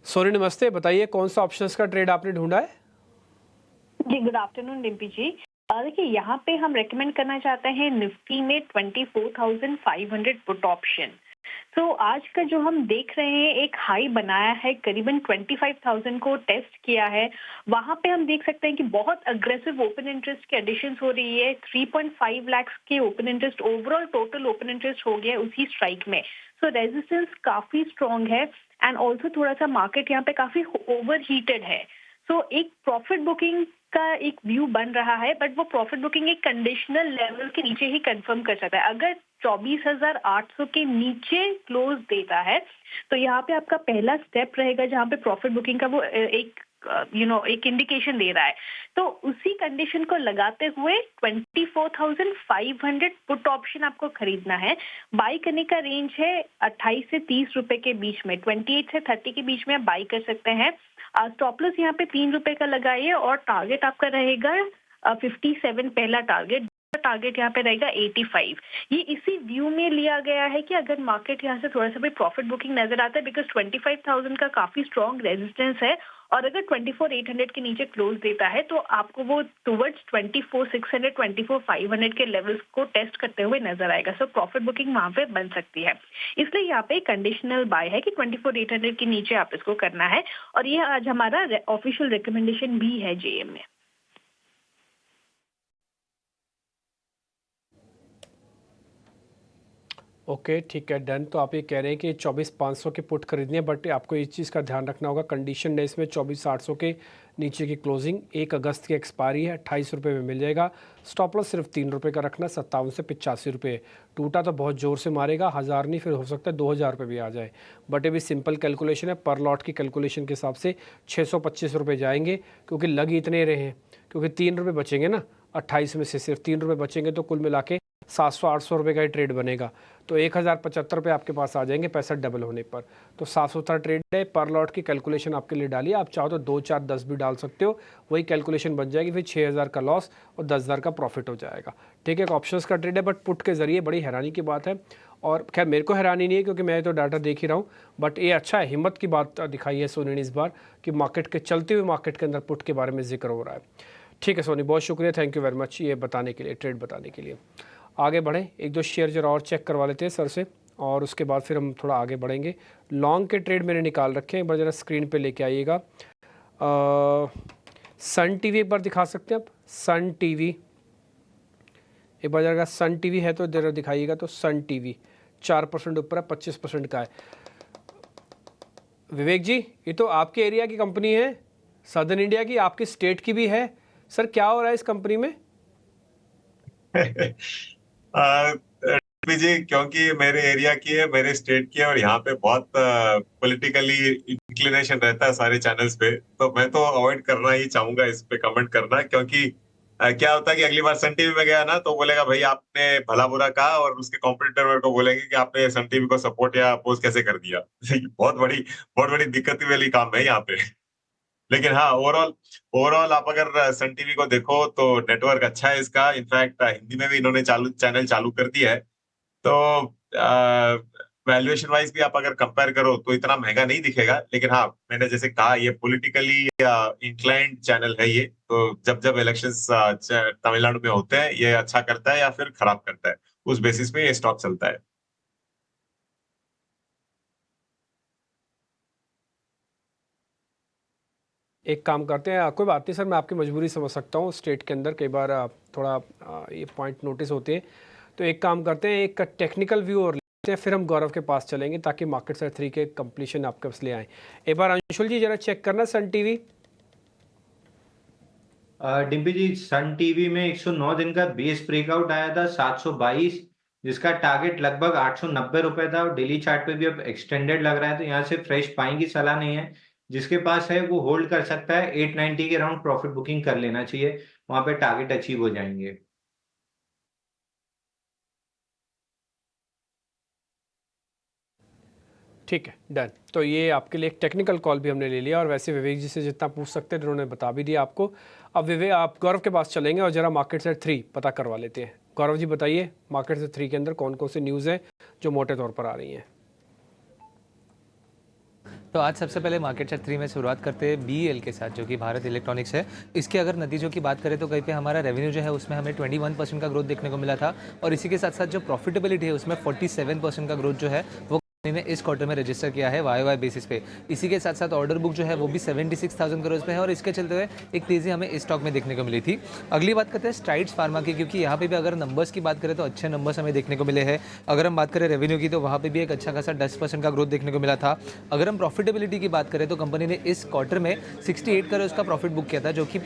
सोनी नमस्ते, बताइए कौन सा ऑप्शंस का ट्रेड आपने ढूंढा है? जी गुड आफ्टरनून डिम्पी जी। देखिए यहाँ पे हम रेकमेंड करना चाहते हैं निफ्टी में 24,500 पुट ऑप्शन। तो आज का जो हम देख रहे हैं एक हाई बनाया है, करीबन 25,000 को टेस्ट किया है। वहां पे हम देख सकते हैं कि बहुत अग्रेसिव ओपन इंटरेस्ट की एडिशन हो रही है। 3.5 लाख के open interest, overall total open interest हो गया है उसी स्ट्राइक में। सो रेजिस्टेंस काफी स्ट्रॉन्ग है एंड ऑल्सो थोड़ा सा मार्केट यहाँ पे काफी ओवर हीटेड है। सो एक प्रॉफिट बुकिंग का एक व्यू बन रहा है, बट वो प्रॉफिट बुकिंग एक कंडीशनल लेवल के नीचे ही कंफर्म कर सकता है। अगर 24,800 के नीचे क्लोज देता है तो यहाँ पे आपका पहला स्टेप रहेगा जहाँ पे प्रॉफिट बुकिंग का वो एक एक इंडिकेशन दे रहा है। तो उसी कंडीशन को लगाते हुए 24,500 पुट ऑप्शन आपको खरीदना है। बाई करने का रेंज है 28 से 30 रुपए के बीच में, 28 से 30 के बीच में आप बाई कर सकते हैं। स्टॉप लॉस यहाँ पे 3 रुपए का लगाइए और टारगेट आपका रहेगा 57, पहला टारगेट यहाँ पे रहेगा 85। ये इसी व्यू में लिया गया है कि अगर मार्केट यहाँ से थोड़ा सा भी प्रॉफिट बुकिंग नजर आता है, बिकॉज 25,000 का काफी स्ट्रॉन्ग रेजिस्टेंस है, और अगर 24,800 के नीचे क्लोज देता है तो आपको वो टुवर्ड्स 24,600, 24,500 के लेवल्स को टेस्ट करते हुए नजर आएगा। सो प्रॉफिट बुकिंग वहां पे बन सकती है। इसलिए यहाँ पे कंडीशनल बाय है कि 24,800 के नीचे आप इसको करना है, और ये आज हमारा ऑफिशियल रिकमेंडेशन भी है जेएम में। ओके ठीक है, डन। तो आप ये कह रहे हैं कि 24,500 के पुट खरीदने हैं, बट आपको इस चीज़ का ध्यान रखना होगा, कंडीशन है इसमें 24,800 के नीचे की क्लोजिंग, 1 अगस्त की एक्सपायरी है, 28 रुपये में मिल जाएगा। स्टॉप लॉस सिर्फ 3 रुपये का रखना, 57 से 85 रुपये। टूटा तो बहुत ज़ोर से मारेगा, 1000 नहीं, फिर हो सकता है 2000 रुपये भी आ जाए, बट ये भी सिंपल कैलकुलेशन है। पर लॉट की कैलकुलेशन के हिसाब से 625 रुपये जाएंगे, क्योंकि लग इतने रहे हैं, क्योंकि 3 रुपये बचेंगे ना, 28 में से सिर्फ 3 रुपये बचेंगे, तो कुल मिला के 700-800 रुपये का ही ट्रेड बनेगा। तो 1075 रुपये आपके पास आ जाएंगे पैसा डबल होने पर। तो साफ सुथरा ट्रेड है। पर लॉट की कैलकुलेशन आपके लिए डालिए, आप चाहो तो 2, 4, 10 भी डाल सकते हो, वही कैलकुलेशन बन जाएगी। फिर 6,000 का लॉस और 10,000 का प्रॉफिट हो जाएगा। ठीक है, ऑप्शंस का ट्रेड है, बट पुट के जरिए बड़ी हैरानी की बात है। और खैर मेरे को हैरानी नहीं है, क्योंकि मैं तो डाटा देख ही रहा हूँ, बट ये अच्छा है, हिम्मत की बात दिखाई है सोनी ने इस बार कि मार्केट के चलते हुए मार्केट के अंदर पुट के बारे में जिक्र हो रहा है। ठीक है सोनी, बहुत शुक्रिया, थैंक यू वेरी मच ये बताने के लिए, ट्रेड बताने के लिए। आगे बढ़ें, 1-2 शेयर जरा और चेक करवा लेते हैं सर से, और उसके बाद फिर हम थोड़ा आगे बढ़ेंगे। लॉन्ग के ट्रेड मैंने निकाल रखे हैं, एक बार जरा स्क्रीन पे लेके आइएगा। सन टीवी एक बार दिखा सकते हैं आप? सन टीवी एक बार जरा, सन टीवी है तो जरा दिखाइएगा। तो सन टीवी 4% ऊपर है, 25% का है। विवेक जी, ये तो आपके एरिया की कंपनी है, सदर्न इंडिया की, आपके स्टेट की भी है। सर क्या हो रहा है इस कंपनी में? जी, क्योंकि मेरे एरिया की है, मेरे स्टेट की है, और यहाँ पे बहुत पॉलिटिकली इंक्लिनेशन रहता है सारे चैनल्स पे, तो मैं तो अवॉइड करना ही चाहूंगा इस पे कमेंट करना, क्योंकि क्या होता है कि अगली बार सन टीवी में गया ना तो बोलेगा भाई आपने भला बुरा कहा, और उसके कॉम्पिटिटर मेरे को बोलेंगे कि आपने सन टीवी को सपोर्ट या अपोज कैसे कर दिया। बहुत बड़ी दिक्कत वाली काम है यहाँ पे। लेकिन हाँ, ओवरऑल ओवरऑल आप अगर सन टीवी को देखो तो नेटवर्क अच्छा है इसका, इनफैक्ट हिंदी में भी इन्होंने चैनल चालू कर दिया है। तो वैल्यूएशन वाइज भी आप अगर कंपेयर करो तो इतना महंगा नहीं दिखेगा, लेकिन हाँ, मैंने जैसे कहा ये पॉलिटिकली इंक्लाइंड चैनल है ये, तो जब जब इलेक्शंस तमिलनाडु में होते हैं ये अच्छा करता है या फिर खराब करता है, उस बेसिस पे ये स्टॉक चलता है। एक काम करते हैं, कोई बात नहीं सर, मैं आपकी मजबूरी समझ सकता हूँ, स्टेट के अंदर कई बार थोड़ा ये पॉइंट नोटिस होते हैं। तो एक काम करते हैं, एक टेक्निकल व्यू और लेते हैं, फिर हम गौरव के पास चलेंगे, ताकि मार्केट सेट 3 के कंप्लीशन आपके पास ले आए। एक बार अंशुल जी जरा चेक करना सन टीवी। डिम्पी जी, सन टीवी में 109 दिन का बेस ब्रेकआउट आया था 722, जिसका टारगेट लगभग 890 रुपए था, और डेली चार्ट पे भी अब एक्सटेंडेड लग रहा है, तो यहाँ से फ्रेश बाइंग की सलाह नहीं है। जिसके पास है वो होल्ड कर सकता है, 890 के राउंड प्रॉफिट बुकिंग कर लेना चाहिए, वहां पे टारगेट अचीव हो जाएंगे। ठीक है, डन। तो ये आपके लिए एक टेक्निकल कॉल भी हमने ले लिया और वैसे विवेक जी से जितना पूछ सकते हैं उन्होंने बता भी दिया आपको। अब विवेक आप गौरव के पास चलेंगे और जरा मार्केट से 3 पता करवा लेते हैं। गौरव जी बताइए मार्केट से 3 के अंदर कौन कौन सी न्यूज़ है जो मोटे तौर पर आ रही हैं। तो आज सबसे पहले मार्केट चार्ट 3 में शुरुआत करते हैं BEL के साथ, जो कि भारत इलेक्ट्रॉनिक्स है। इसके अगर नतीजों की बात करें तो कहीं पे हमारा रेवेन्यू जो है उसमें हमें 21% का ग्रोथ देखने को मिला था और इसी के साथ साथ जो प्रॉफिटेबिलिटी है उसमें 47% का ग्रोथ जो है वो ने इस क्वार्टर में रजिस्टर किया है YOY बेसिस पे। इसी के साथ साथ ऑर्डर बुक जो है वो भी 76,000 करोड़ पे है और इसके चलते हुए एक तेज़ी हमें इस स्टॉक में देखने को मिली थी। अगली बात करते हैं स्ट्राइड्स फार्मा की, क्योंकि यहाँ पे भी अगर नंबर्स की बात करें तो अच्छे नंबर्स हमें देखने को मिले हैं। अगर हम बात करें रेवेन्यू की तो वहाँ पर भी एक अच्छा खासा 10% का ग्रोथ देखने को मिला था। अगर हम प्रॉफिटेबिलिटी की बात करें तो कंपनी ने इस क्वार्टर में 68 करोड़ का प्रॉफिट बुक किया था, जो कि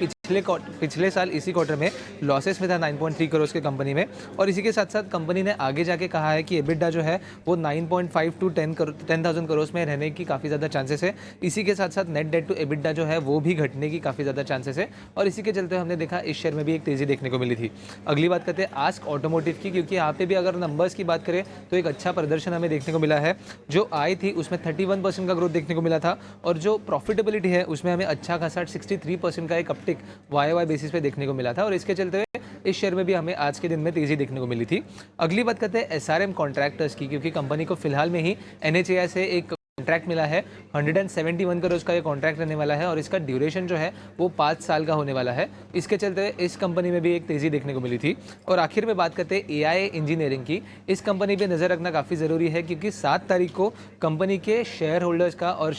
पिछले साल इसी क्वार्टर में लॉसेस में था 9.3 करोड़ के कंपनी में। और इसी के साथ साथ कंपनी ने आगे जाके कहा है कि EBITDA जो है वो 9.5 टू 10,000 करोड़ में रहने की काफ़ी ज़्यादा चांसेस है। इसी के साथ साथ नेट डेट टू EBITDA जो है वो भी घटने की काफ़ी ज़्यादा चांसेस है और इसी के चलते हमने देखा इस शेयर में भी एक तेज़ी देखने को मिली थी। अगली बात करते हैं आस्क ऑटोमोटिव की, क्योंकि यहाँ पे भी अगर नंबर्स की बात करें तो एक अच्छा प्रदर्शन हमें देखने को मिला है। जो आय थी उसमें 31% का ग्रोथ देखने को मिला था और जो प्रॉफिटेबिलिटी है उसमें हमें अच्छा खासा 63% का एक अपटिक YOY बेसिस पे देखने को मिला था और इसके चलते हुए इस शेयर में भी हमें आज के दिन में तेजी देखने को मिली थी। अगली बात करते हैं SRM कॉन्ट्रैक्टर्स की, क्योंकि कंपनी को फिलहाल में ही NHAI से एक कॉन्ट्रैक्ट मिला है। 171 करोड़ का ये कॉन्ट्रैक्ट रहने वाला है और इसका ड्यूरेशन जो है वो 5 साल का होने वाला है। इसके चलते इस कंपनी में भी एक तेज़ी देखने को मिली थी। और आखिर में बात करते हैं AIA इंजीनियरिंग की। इस कंपनी पे नज़र रखना काफ़ी ज़रूरी है, क्योंकि 7 तारीख को कंपनी के शेयर होल्डर्स का और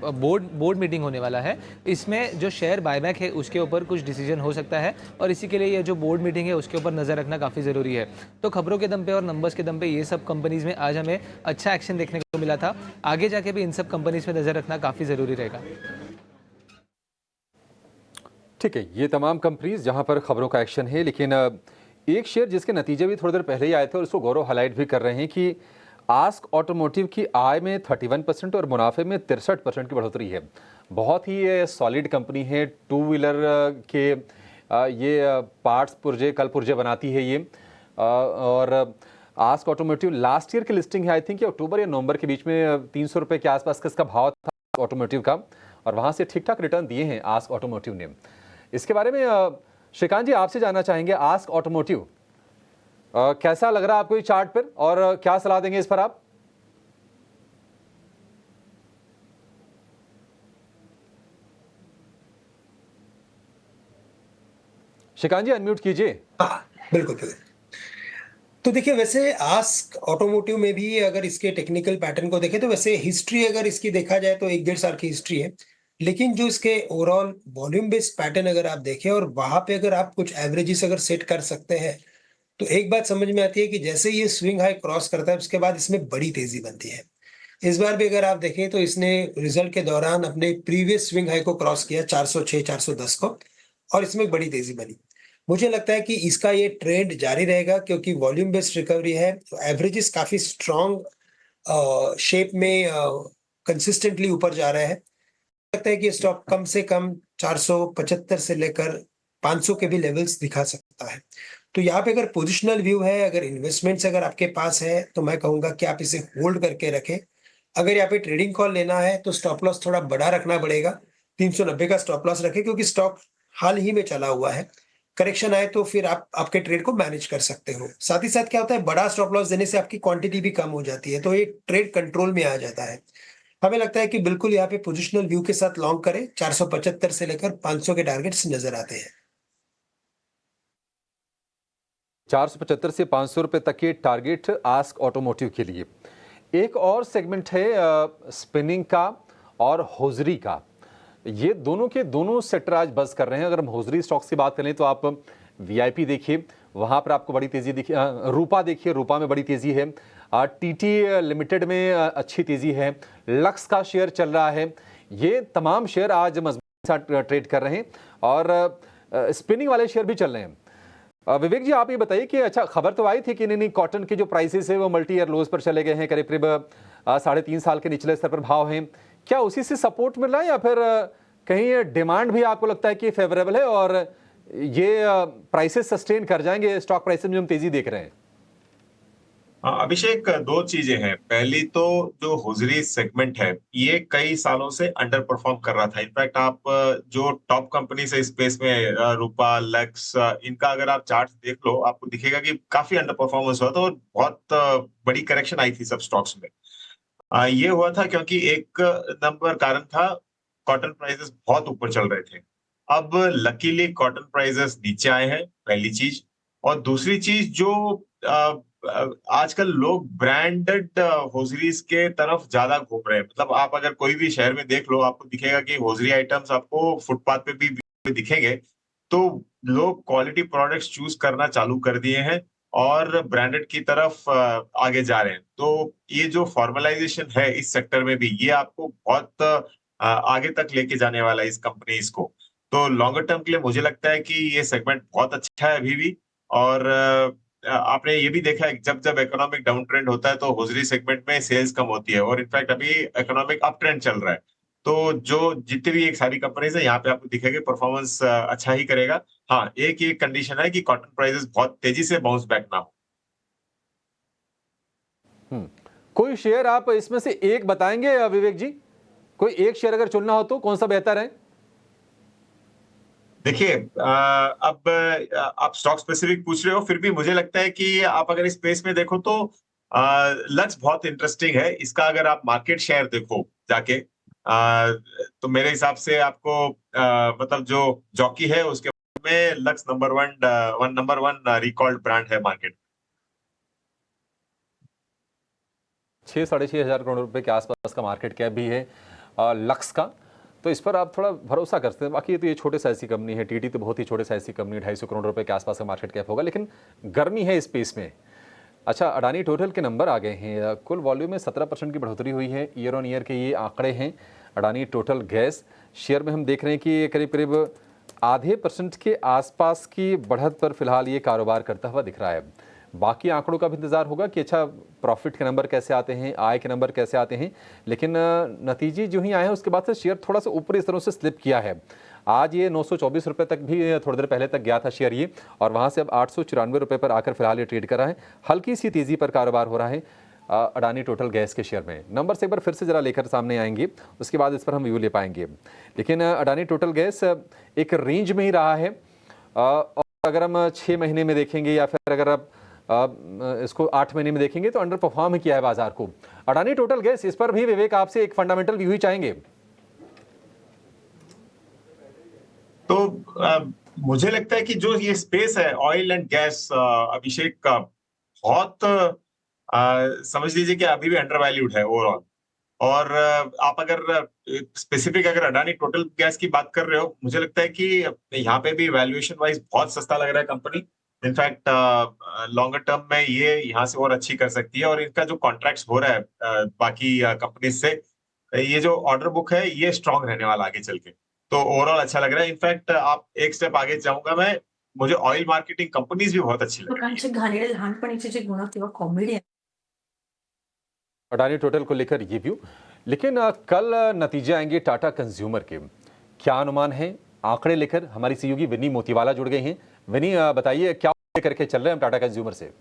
बोर्ड मीटिंग होने वाला है। इसमें जो शेयर बायबैक है उसके ऊपर कुछ डिसीजन हो सकता है और इसी के लिए ये जो बोर्ड मीटिंग है उसके ऊपर नज़र रखना काफ़ी ज़रूरी है। तो खबरों के दम पे और नंबर्स के दम पे ये सब कंपनीज़ में आज हमें अच्छा एक्शन देखने को मिला था। आगे जाके भी इन सब कंपनीज में नजर रखना काफी जरूरी रहेगा। ठीक है, ये तमाम कंपनीज जहां पर खबरों का एक्शन है, लेकिन एक शेयर जिसके नतीजे भी थोड़ी देर पहले ही आए थे और उसको गौरव हाईलाइट भी कर रहे हैं कि आस्क ऑटोमोटिव की आय में 31% और मुनाफे में 63% की बढ़ोतरी है। बहुत ही सॉलिड कंपनी है। 2 व्हीलर के ये पार्ट्स पुर्जे कल पुर्जे बनाती है ये। और आस्क ऑटोमोटिव लास्ट ईयर की लिस्टिंग है, आई थिंक अक्टूबर या नवंबर के बीच में 300 रुपये के आसपास का इसका भाव था ऑटोमोटिव का और वहाँ से ठीक ठाक रिटर्न दिए हैं आस्क ऑटोमोटिव ने। इसके बारे में श्रीकांत जी आपसे जानना चाहेंगे, आस्क ऑटोमोटिव कैसा लग रहा है आपको ये चार्ट पर और क्या सलाह देंगे इस पर आप? श्रीकांत जी अनम्यूट कीजिए। हाँ बिल्कुल बिल्कुल। तो देखिए वैसे आस्क ऑटोमोटिव में भी अगर इसके टेक्निकल पैटर्न को देखें तो वैसे हिस्ट्री अगर इसकी देखा जाए तो 1-1.5 साल की हिस्ट्री है, लेकिन जो इसके ओवरऑल वॉल्यूम बेस्ड पैटर्न अगर आप देखें और वहां पे अगर आप कुछ एवरेजेस अगर सेट कर सकते हैं तो एक बात समझ में आती है कि जैसे ये स्विंग हाई क्रॉस करता है उसके बाद इसमें बड़ी तेजी बनती है। इस बार भी अगर आप देखें तो इसने रिजल्ट के दौरान अपने प्रीवियस स्विंग हाई को क्रॉस किया 406-410 को और इसमें बड़ी तेजी बनी। मुझे लगता है कि इसका ये ट्रेंड जारी रहेगा क्योंकि वॉल्यूम बेस्ड रिकवरी है, तो एवरेजेस काफी स्ट्रॉन्ग शेप में कंसिस्टेंटली ऊपर जा रहा है। लगता है कि स्टॉक कम से कम 475 से लेकर 500 के भी लेवल्स दिखा सकता है। तो यहाँ पे अगर पोजिशनल व्यू है, अगर इन्वेस्टमेंट्स अगर आपके पास है तो मैं कहूंगा कि आप इसे होल्ड करके रखें। अगर यहाँ पे ट्रेडिंग कॉल लेना है तो स्टॉप लॉस थोड़ा बड़ा रखना पड़ेगा, 390 का स्टॉप लॉस रखें क्योंकि स्टॉक हाल ही में चला हुआ है। करेक्शन आए तो फिर आप आपके ट्रेड को मैनेज कर सकते हो। साथ ही साथ क्या होता है, बड़ा स्टॉप लॉस देने से आपकी क्वांटिटी भी कम हो जाती है, तो ये ट्रेड कंट्रोल में आ जाता है। हमें लगता है कि बिल्कुल यहाँ पे पोजिशनल व्यू के साथ लॉन्ग करें। 475 से लेकर 500 के टारगेट्स नजर आते हैं। 475 से 500 रुपए तक के टारगेट आस्क ऑटोमोटिव के लिए। एक और सेगमेंट है स्पिनिंग का और होजरी का। ये दोनों के दोनों सेक्टर आज बज़ कर रहे हैं। अगर हम होजरी स्टॉक्स की बात करें तो आप वीआईपी देखिए, वहाँ पर आपको बड़ी तेज़ी दिखी। रूपा देखिए, रूपा में बड़ी तेज़ी है। टीटी लिमिटेड में अच्छी तेज़ी है। लक्स का शेयर चल रहा है। ये तमाम शेयर आज मजबूती के साथ ट्रेड कर रहे हैं और स्पिनिंग वाले शेयर भी चल रहे हैं। विवेक जी आप ये बताइए कि अच्छा खबर तो आई थी कि नहीं कॉटन के जो प्राइसेस है वो मल्टी ईयर लोज पर चले गए हैं, करीब करीब 3.5 साल के निचले स्तर पर भाव हैं। क्या उसी से सपोर्ट मिल रहा है या फिर कहीं डिमांड भी आपको लगता है कि फेवरेबल है और ये प्राइसेस सस्टेन कर जाएंगे स्टॉक प्राइसेस में हम तेजी देख रहे हैं? अभिषेक, दो चीजें हैं। पहली तो जो होजरी सेगमेंट है ये कई सालों से अंडर परफॉर्म कर रहा था। इनफैक्ट आप जो टॉप कंपनीज है स्पेस में, रूपा, लक्स, इनका अगर आप चार्ट देख लो आपको दिखेगा कि काफी अंडर परफॉर्मेंस हुआ था और बहुत बड़ी करेक्शन आई थी सब स्टॉक्स में। ये हुआ था क्योंकि एक नंबर कारण था, कॉटन प्राइसेस बहुत ऊपर चल रहे थे। अब लकीली कॉटन प्राइसेस नीचे आए हैं, पहली चीज। और दूसरी चीज जो आजकल लोग ब्रांडेड होजरीज के तरफ ज्यादा घूम रहे हैं। मतलब आप अगर कोई भी शहर में देख लो आपको दिखेगा कि होजरी आइटम्स आपको फुटपाथ पे भी दिखेंगे। तो लोग क्वालिटी प्रोडक्ट्स चूज करना चालू कर दिए हैं और ब्रांडेड की तरफ आगे जा रहे हैं। तो ये जो फॉर्मलाइजेशन है इस सेक्टर में भी, ये आपको बहुत आगे तक लेके जाने वाला है इस कंपनीज को। तो लॉन्गर टर्म के लिए मुझे लगता है कि ये सेगमेंट बहुत अच्छा है अभी भी। और आपने ये भी देखा है जब जब इकोनॉमिक डाउन ट्रेंड होता है तो होजरी सेगमेंट में सेल्स कम होती है, और इनफैक्ट अभी इकोनॉमिक अप ट्रेंड चल रहा है। तो जो जितनी भी एक सारी कंपनीज है यहाँ पे आपको दिखेगा परफॉर्मेंस अच्छा ही करेगा। हाँ, एक ये कंडीशन है कि कॉटन प्राइसेस बहुत तेजी से बाउंस बैक ना हो। कोई शेयर आप इसमें से एक बताएंगे विवेक जी? कोई एक शेयर अगर चुनना हो तो कौन सा बेहतर है? देखिए, अब आप स्टॉक स्पेसिफिक पूछ रहे हो, फिर भी मुझे लगता है कि आप अगर इस स्पेस में देखो तो लक्स बहुत इंटरेस्टिंग है। इसका अगर आप मार्केट शेयर देखो जाके, तो मेरे हिसाब से आपको मतलब जो जॉकी है उसके में lux number one recalled brand है मार्केट। 6-6.5 हजार करोड़ रुपए के आसपास का मार्केट कैप भी है लक्स का। तो इस पर आप थोड़ा भरोसा कर सकते हैं। बाकी तो ये छोटे साइज की कंपनी है, टीटी तो बहुत ही छोटे साइज की कंपनी, 250 करोड़ रुपए के आसपास का मार्केट कैप होगा, लेकिन गर्मी है स्पेस में। अच्छा, अडानी टोटल के नंबर आ गए हैं। कुल वॉल्यूम में 17% की बढ़ोतरी हुई है, ईयर ऑन ईयर के ये आंकड़े हैं। अडानी टोटल गैस शेयर में हम देख रहे हैं कि करीब करीब आधे % के आसपास की बढ़त पर फिलहाल ये कारोबार करता हुआ दिख रहा है। बाकी आंकड़ों का भी इंतजार होगा कि अच्छा प्रॉफिट के नंबर कैसे आते हैं, आय के नंबर कैसे आते हैं, लेकिन नतीजे जो ही आए हैं उसके बाद से शेयर थोड़ा सा ऊपर इस तरह से स्लिप किया है। आज ये 924 रुपये तक भी थोड़ी देर पहले तक गया था शेयर ये, और वहाँ से अब 894 रुपये पर आकर फिलहाल ये ट्रेड कर रहा है। हल्की सी तेज़ी पर कारोबार हो रहा है अडानी टोटल गैस के शेयर में। नंबर से एक बार फिर से जरा लेकर सामने आएंगे, उसके बाद इस पर हम व्यू ले पाएंगे। लेकिन अडानी टोटल गैस एक रेंज में ही रहा है, और अगर हम 6 महीने में देखेंगे या फिर अगर आप इसको 8 महीने में देखेंगे तो अंडर परफॉर्म ही किया है बाजार को अडानी टोटल गैस। इस पर भी विवेक आपसे एक फंडामेंटल व्यू ही चाहेंगे। तो मुझे लगता है कि जो ये स्पेस है ऑयल एंड गैस, अभिषेक का बहुत समझ लीजिए कि अभी भी अंडर वैल्यूड है ओवरऑल। और आप अगर स्पेसिफिक अगर अडानी टोटल गैस की बात कर रहे हो, मुझे लगता है कि यहाँ पे भी वैल्यूएशन वाइज बहुत सस्ता लग रहा है कंपनी। इनफैक्ट लॉन्गर टर्म में ये यहाँ से और अच्छी कर सकती है, और इनका जो कॉन्ट्रैक्ट्स हो रहा है बाकी कंपनीज से, ये जो ऑर्डर बुक है ये स्ट्रांग रहने वाला आगे चल के। तो ओवरऑल अच्छा लग रहा है। इनफैक्ट आप एक स्टेप आगे जाऊंगा मैं, मुझे ऑयल मार्केटिंग कंपनीज भी बहुत अच्छी लग रही है। लोकांचे घाणेरडे लहानपणीचे जे गुण किंवा कॉमेडी अडानी टोटल को लेकर ये व्यू। लेकिन कल नतीजे आएंगे टाटा कंज्यूमर के, क्या अनुमान है? आंकड़े लेकर हमारी सहयोगी विनी मोतीवाला जुड़ गए हैं। विनी, बताइए क्या लेकर के चल रहे हैं हम टाटा कंज्यूमर से?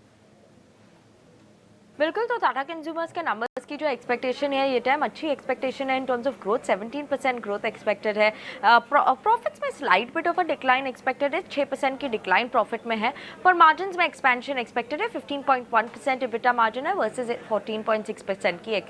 बिल्कुल, तो टाटा कंज्यूमर्स के नंबर्स की जो एक्सपेक्टेशन है ये टाइम अच्छी एक्सपेक्टेशन है in terms of growth. 17% growth expected है। प्रॉफिट्स में slight bit of a decline expected है, 6% की डिक्लाइन प्रॉफिट में है, पर मार्जिन्स में एक्सपेंशन एक्सपेक्टेड है। 15.1% इबिटा मार्जिन है वर्सेज 14.6% की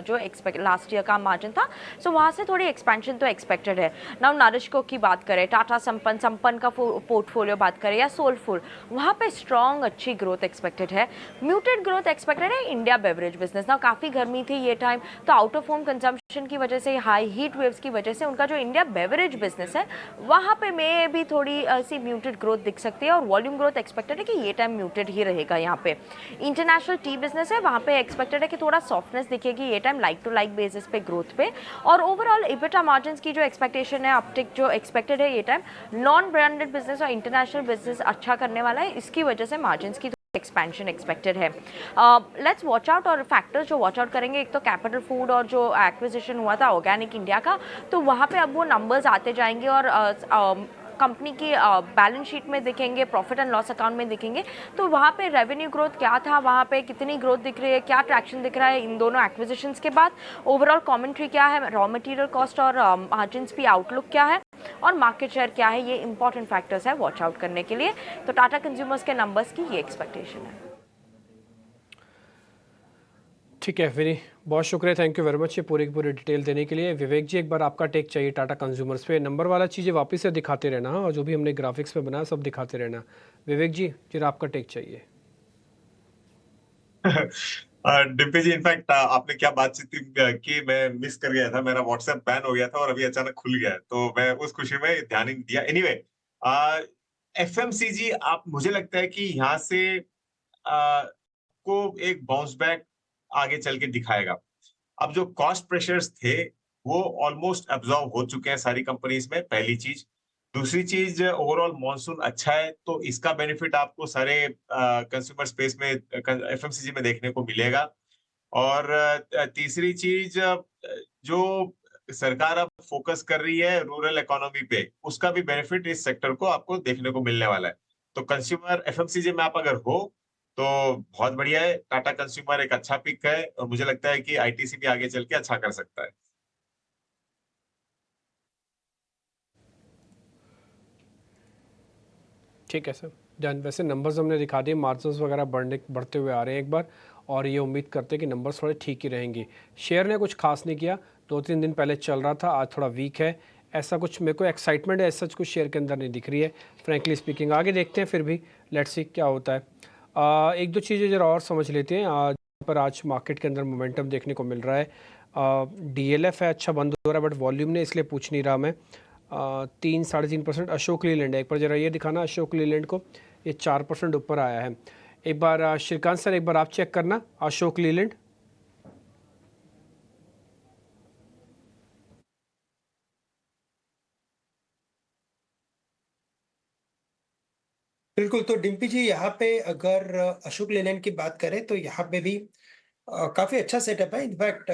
जो लास्ट ईयर का मार्जिन था। सो वहाँ से थोड़ी एक्सपेंशन तो एक्सपेक्टेड है। नाउ नारिश्को की बात करें, टाटा संपन्न का पोर्टफोलियो बात करें या सोलफुल, वहाँ पे स्ट्रॉन्ग अच्छी ग्रोथ एक्सपेक्टेड है। म्यूटेड ग्रोथ एक्सपेक्टेड है इंडिया बेवरेज बिजनेस। ना काफ़ी गर्मी थी ये टाइम, तो आउट ऑफ होम कंजम्पशन की वजह से, हाई हीट वेव्स की वजह से उनका जो इंडिया बेवरेज बिजनेस है वहाँ पे में भी थोड़ी सी म्यूटेड ग्रोथ दिख सकती है, और वॉल्यूम ग्रोथ एक्सपेक्टेड है कि ये टाइम म्यूटेड ही रहेगा। यहाँ पे इंटरनेशनल टी बिजनेस है, वहाँ पे एक्सपेक्टेड है कि थोड़ा सॉफ्टनेस दिखेगी ये time like to like basis पे ग्रोथ पे। और ओवरऑल इबिटा मार्जिन की जो एक्सपेक्टेशन है, अपटिक जो एक्सपेक्टेड है ये टाइम, नॉन ब्रांडेड बिजनेस और इंटरनेशनल बिजनेस अच्छा करने वाला है, इसकी वजह से मार्जिन की एक्सपेंशन एक्सपेक्टेड है। लेट्स वॉच आउट, और फैक्टर्स जो वॉच आउट करेंगे, एक तो कैपिटल फूड और जो एक्विजिशन हुआ था ऑर्गेनिक इंडिया का, तो वहाँ पे अब वो नंबर्स आते जाएंगे और कंपनी की बैलेंस शीट में देखेंगे, प्रॉफिट एंड लॉस अकाउंट में देखेंगे, तो वहाँ पे रेवेन्यू ग्रोथ क्या था, वहाँ पे कितनी ग्रोथ दिख रही है, क्या ट्रैक्शन दिख रहा है इन दोनों एक्विजिशंस के बाद, ओवरऑल कमेंट्री क्या है, रॉ मटेरियल कॉस्ट और मार्जिन्स भी आउटलुक क्या है, और मार्केट शेयर क्या है, ये इंपॉर्टेंट फैक्टर्स है वॉच आउट करने के लिए। तो टाटा कंज्यूमर्स के नंबर्स की ये एक्सपेक्टेशन है। ठीक है विनी, बहुत शुक्रिया, थैंक यू वेरी मच ये पूरी की पूरी डिटेल देने के लिए। विवेक जी, एक बार आपका टेक चाहिए टाटा कंज्यूमर्स पे। नंबर वाला चीज़ें वापस से दिखाते रहना, और जो भी हमने ग्राफिक्स में बनाया सब दिखाते रहना। विवेक जी, जरा आपका टेक चाहिए। डिम्पी जी, इनफैक्ट आपने क्या बातचीत की मैं मिस कर गया था। मेरा व्हाट्सएप बैन हो गया था और अभी अचानक खुल गया है, तो मैं उस खुशी में ध्यान ही नहीं दिया। एनीवे, एफएमसीजी आप, मुझे लगता है कि यहाँ से को एक बाउंस बैक आगे चल के दिखाएगा। अब जो कॉस्ट प्रेशर्स थे वो ऑलमोस्ट एब्जॉर्ब हो चुके हैं सारी कंपनीज में, पहली चीज। दूसरी चीज, ओवरऑल मॉनसून अच्छा है, तो इसका बेनिफिट आपको सारे कंज्यूमर स्पेस में, एफएमसीजी में देखने को मिलेगा। और तीसरी चीज, जो सरकार अब फोकस कर रही है रूरल इकोनॉमी पे, उसका भी बेनिफिट इस सेक्टर को आपको देखने को मिलने वाला है। तो कंज्यूमर एफएमसीजी में आप अगर हो तो बहुत बढ़िया है। टाटा कंज्यूमर एक अच्छा पिक है और मुझे लगता है कि आईटीसी भी आगे चल के अच्छा कर सकता है। ठीक है सर, डन। वैसे नंबर्स हमने दिखा दिए, मार्जिन्स वगैरह बढ़ते हुए आ रहे हैं एक बार, और ये उम्मीद करते हैं कि नंबर्स थोड़े ठीक ही रहेंगे। शेयर ने कुछ खास नहीं किया, 2-3 दिन पहले चल रहा था, आज थोड़ा वीक है। ऐसा कुछ मेरे को एक्साइटमेंट है ऐसा कुछ शेयर के अंदर नहीं दिख रही है, फ्रैंकली स्पीकिंग। आगे देखते हैं, फिर भी लेट्स सी क्या होता है। एक दो चीज़ें ज़रा और समझ लेते हैं। आज मार्केट के अंदर मोमेंटम देखने को मिल रहा है। डीएलएफ है, अच्छा बंद हो रहा है, बट वॉल्यूम ने, इसलिए पूछ नहीं रहा मैं। 3-3.5% अशोक लीलैंड है, एक बार जरा ये दिखाना अशोक लीलैंड को, ये 4% ऊपर आया है। एक बार श्रीकांत सर, एक बार आप चेक करना अशोक लीलैंड। बिल्कुल। तो डिम्पी जी, यहाँ पे अगर अशोक लेलैंड की बात करें तो यहाँ पे भी काफी अच्छा सेटअप है। इनफैक्ट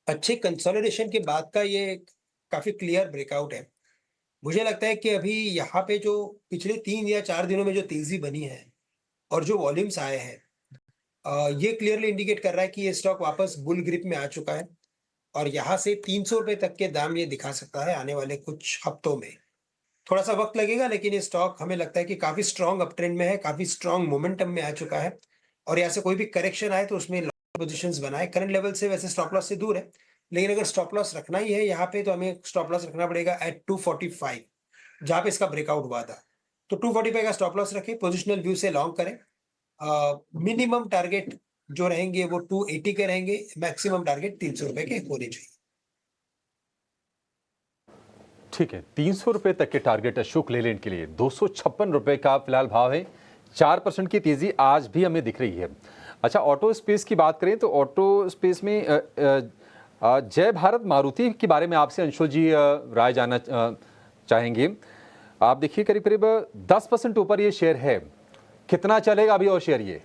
अच्छे कंसोलिडेशन के बाद का ये काफी क्लियर ब्रेकआउट है। मुझे लगता है कि अभी यहाँ पे जो पिछले 3 या 4 दिनों में जो तेजी बनी है और जो वॉल्यूम्स आए हैं, ये क्लियरली इंडिकेट कर रहा है कि ये स्टॉक वापस बुल ग्रिप में आ चुका है, और यहाँ से 300 रुपए तक के दाम ये दिखा सकता है आने वाले कुछ हफ्तों में। थोड़ा सा वक्त लगेगा, लेकिन ये स्टॉक हमें लगता है कि काफी स्ट्रॉन्ग अप ट्रेंड में है, काफी स्ट्रॉन्ग मोमेंटम में आ चुका है, और यहाँ से कोई भी करेक्शन आए तो उसमें पोजिशंस बनाए। करंट लेवल से वैसे स्टॉप लॉस से दूर है, लेकिन अगर स्टॉप लॉस रखना ही है यहाँ पे तो हमें स्टॉप लॉस रखना पड़ेगा एट 245, जहां पे इसका ब्रेकआउट हुआ था। तो 245 का स्टॉप लॉस रखें, पोजिशनल व्यू से लॉन्ग करें। मिनिमम टारगेट जो रहेंगे वो 280 के रहेंगे, मैक्सिमम टारगेट 300 रुपए के होने चाहिए। ठीक है, 300 रुपए तक के टारगेट अशोक लेलैंड के लिए। 256 रुपए का फिलहाल भाव है, 4% की तेजी आज भी हमें दिख रही है। अच्छा, ऑटो स्पेस की बात करें तो ऑटो स्पेस में जय भारत मारुति के बारे में आपसे अंशुल जी राय जानना चाहेंगे। आप देखिए करीब करीब 10% ऊपर ये शेयर है, कितना चलेगा अभी और शेयर ये?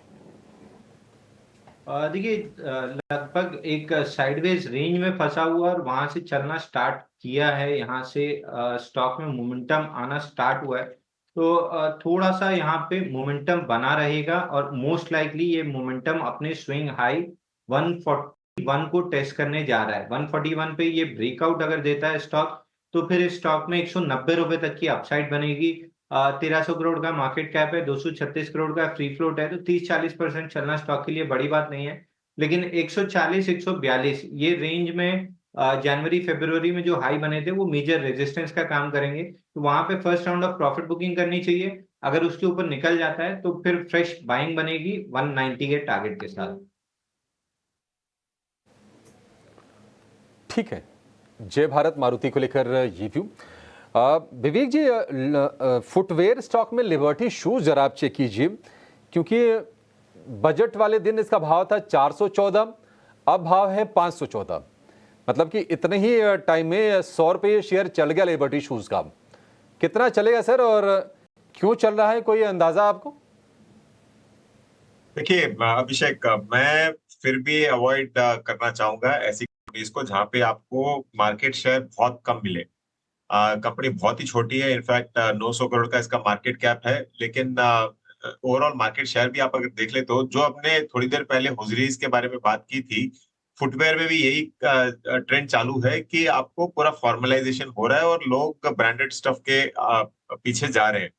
देखिए, लगभग एक साइडवेज रेंज में फंसा हुआ और वहां से चलना स्टार्ट किया है। यहाँ से स्टॉक में मोमेंटम आना स्टार्ट हुआ है, तो थोड़ा सा यहाँ पे मोमेंटम बना रहेगा, और मोस्ट लाइकली ये मोमेंटम अपने स्विंग हाई 141 को टेस्ट करने जा रहा है। 141 पे ये ब्रेकआउट अगर देता है स्टॉक, तो फिर इस स्टॉक में 190 रुपए तक की अपसाइड बनेगी। 1300 करोड़ का मार्केट कैप है, 236 करोड़ का फ्री फ्लोट है, तो 30-40% चलना स्टॉक के लिए बड़ी बात नहीं है। लेकिन 140-142 ये रेंज में जनवरी फरवरी में जो हाई बने थे वो मेजर रेजिस्टेंस का काम करेंगे, तो वहां पे first round of profit booking करनी चाहिए। अगर उसके ऊपर निकल जाता है तो फिर फ्रेश बाइंग बनेगी 190 के टारगेट के साथ। ठीक है, जय भारत मारुति को लेकर ये व्यू। विवेक जी, फुटवेयर स्टॉक में लिबर्टी शूज जरा आप चेक कीजिए, क्योंकि बजट वाले दिन इसका भाव था 414, अब भाव है 514। मतलब कि इतने ही टाइम में 100 रुपये शेयर चल गया लिबर्टी शूज का। कितना चलेगा सर, और क्यों चल रहा है, कोई अंदाजा आपको? देखिए अभिषेक, मैं फिर भी अवॉइड करना चाहूंगा ऐसी कंपनीज को जहां पे आपको मार्केट शेयर बहुत कम मिले। कंपनी बहुत ही छोटी है, इनफैक्ट 900 करोड़ का इसका मार्केट कैप है, लेकिन ओवरऑल मार्केट शेयर भी आप अगर देख ले तो जो आपने थोड़ी देर पहले हुजरीज के बारे में बात की थी, फुटवेयर में भी यही ट्रेंड चालू है कि आपको पूरा फॉर्मलाइजेशन हो रहा है और लोग ब्रांडेड स्टफ के पीछे जा रहे हैं।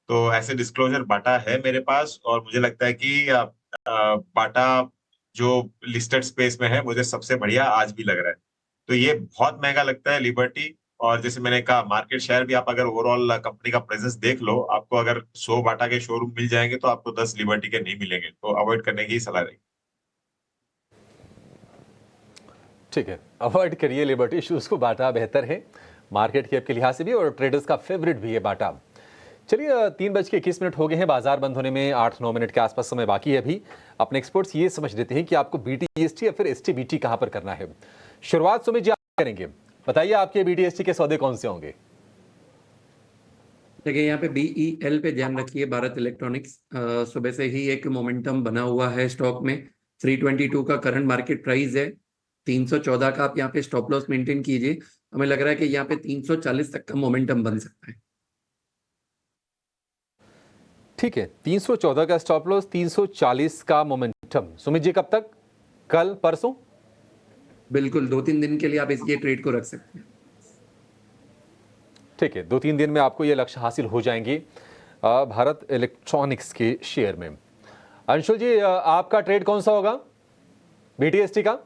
तो ऐसे डिस्क्लोजर बाटा है मेरे पास और मुझे लगता है कि बाटा जो लिस्टेड स्पेस में है मुझे सबसे बढ़िया आज भी लग रहा है। तो ये बहुत महंगा लगता है लिबर्टी, और जैसे मैंने कहा मार्केट शेयर भी आप अगर ओवरऑल कंपनी का प्रेजेंस देख लो, आपको अगर 100 बाटा के शोरूम मिल जाएंगे तो आपको 10 लिबर्टी के नहीं मिलेंगे, तो अवॉइड करने की सलाह रहेगी। ठीक है, अवॉइड करिए लिबर्टी इश्यूज को, बाटा बेहतर है मार्केट कैप के लिहाज से भी और ट्रेडर्स का फेवरेट भी है बाटा। चलिए 3:21 हो गए हैं, बाजार बंद होने में 8-9 मिनट के आसपास समय बाकी है अभी। अपने एक्सपर्ट्स ये समझ देते हैं कि आपको BTST या फिर STBT कहां पर करना है। शुरुआत सुमित जी आप करेंगे, बताइए आपके BTST के सौदे कौन से होंगे? देखिए यहाँ पे BEL पे ध्यान रखिए, भारत इलेक्ट्रॉनिक्स। सुबह से ही एक मोमेंटम बना हुआ है स्टॉक में। 322 का करंट मार्केट प्राइस है, 314 का आप यहाँ पे स्टॉप लॉस मेंटेन कीजिए। हमें लग रहा है कि यहाँ पे 340 तक का मोमेंटम बन सकता है। ठीक है, 314 का स्टॉप लॉस, 340 का मोमेंटम। सुमित जी कब तक, कल परसों? बिल्कुल 2-3 दिन के लिए आप ये ट्रेड को रख सकते हैं। ठीक है, 2-3 दिन में आपको ये लक्ष्य हासिल हो जाएंगे भारत इलेक्ट्रॉनिक्स के शेयर में। अंशुल जी आपका ट्रेड कौन सा होगा BTST का?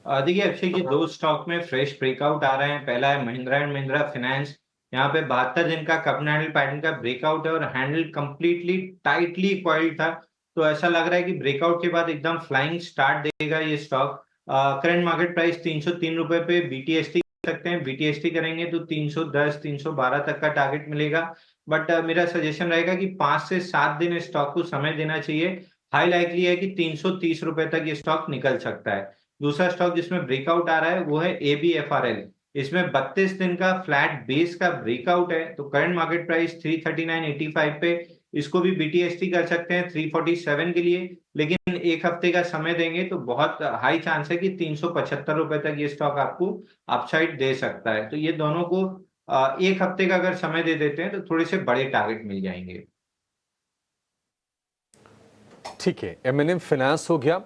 देखिए अक्षय जी, दो स्टॉक में फ्रेश ब्रेकआउट आ रहे हैं। पहला है महिंद्रा एंड महिंद्रा फाइनेंस। यहाँ पे 72 दिन का कप हैंडल पैटर्न का ब्रेकआउट है और हैंडल कंप्लीटली टाइटली कॉइल्ड था, तो ऐसा लग रहा है कि ब्रेकआउट के बाद एकदम फ्लाइंग स्टार्ट देगा ये स्टॉक। करंट मार्केट प्राइस 303 रुपए पे BTST कर सकते हैं। BTST करेंगे तो 310-312 तक का टारगेट मिलेगा, बट मेरा सजेशन रहेगा कि 5 से 7 दिन स्टॉक को समय देना चाहिए। हाई लाइकली है कि 330 रुपए तक ये स्टॉक निकल सकता है। दूसरा स्टॉक जिसमें ब्रेकआउट आ रहा है वो है ABFRL। इसमें 32 दिन का फ्लैट बेस का ब्रेकआउट है, तो करंट मार्केट प्राइस 339.85 पे इसको भी BTST कर सकते हैं 347 के लिए, लेकिन एक हफ्ते का समय देंगे तो बहुत हाई चांस है कि 375 रुपए तक ये स्टॉक आपको अपसाइड दे सकता है। तो ये दोनों को एक हफ्ते का अगर समय दे देते हैं तो थोड़े से बड़े टारगेट मिल जाएंगे। ठीक है, M&M फाइनेंस हो गया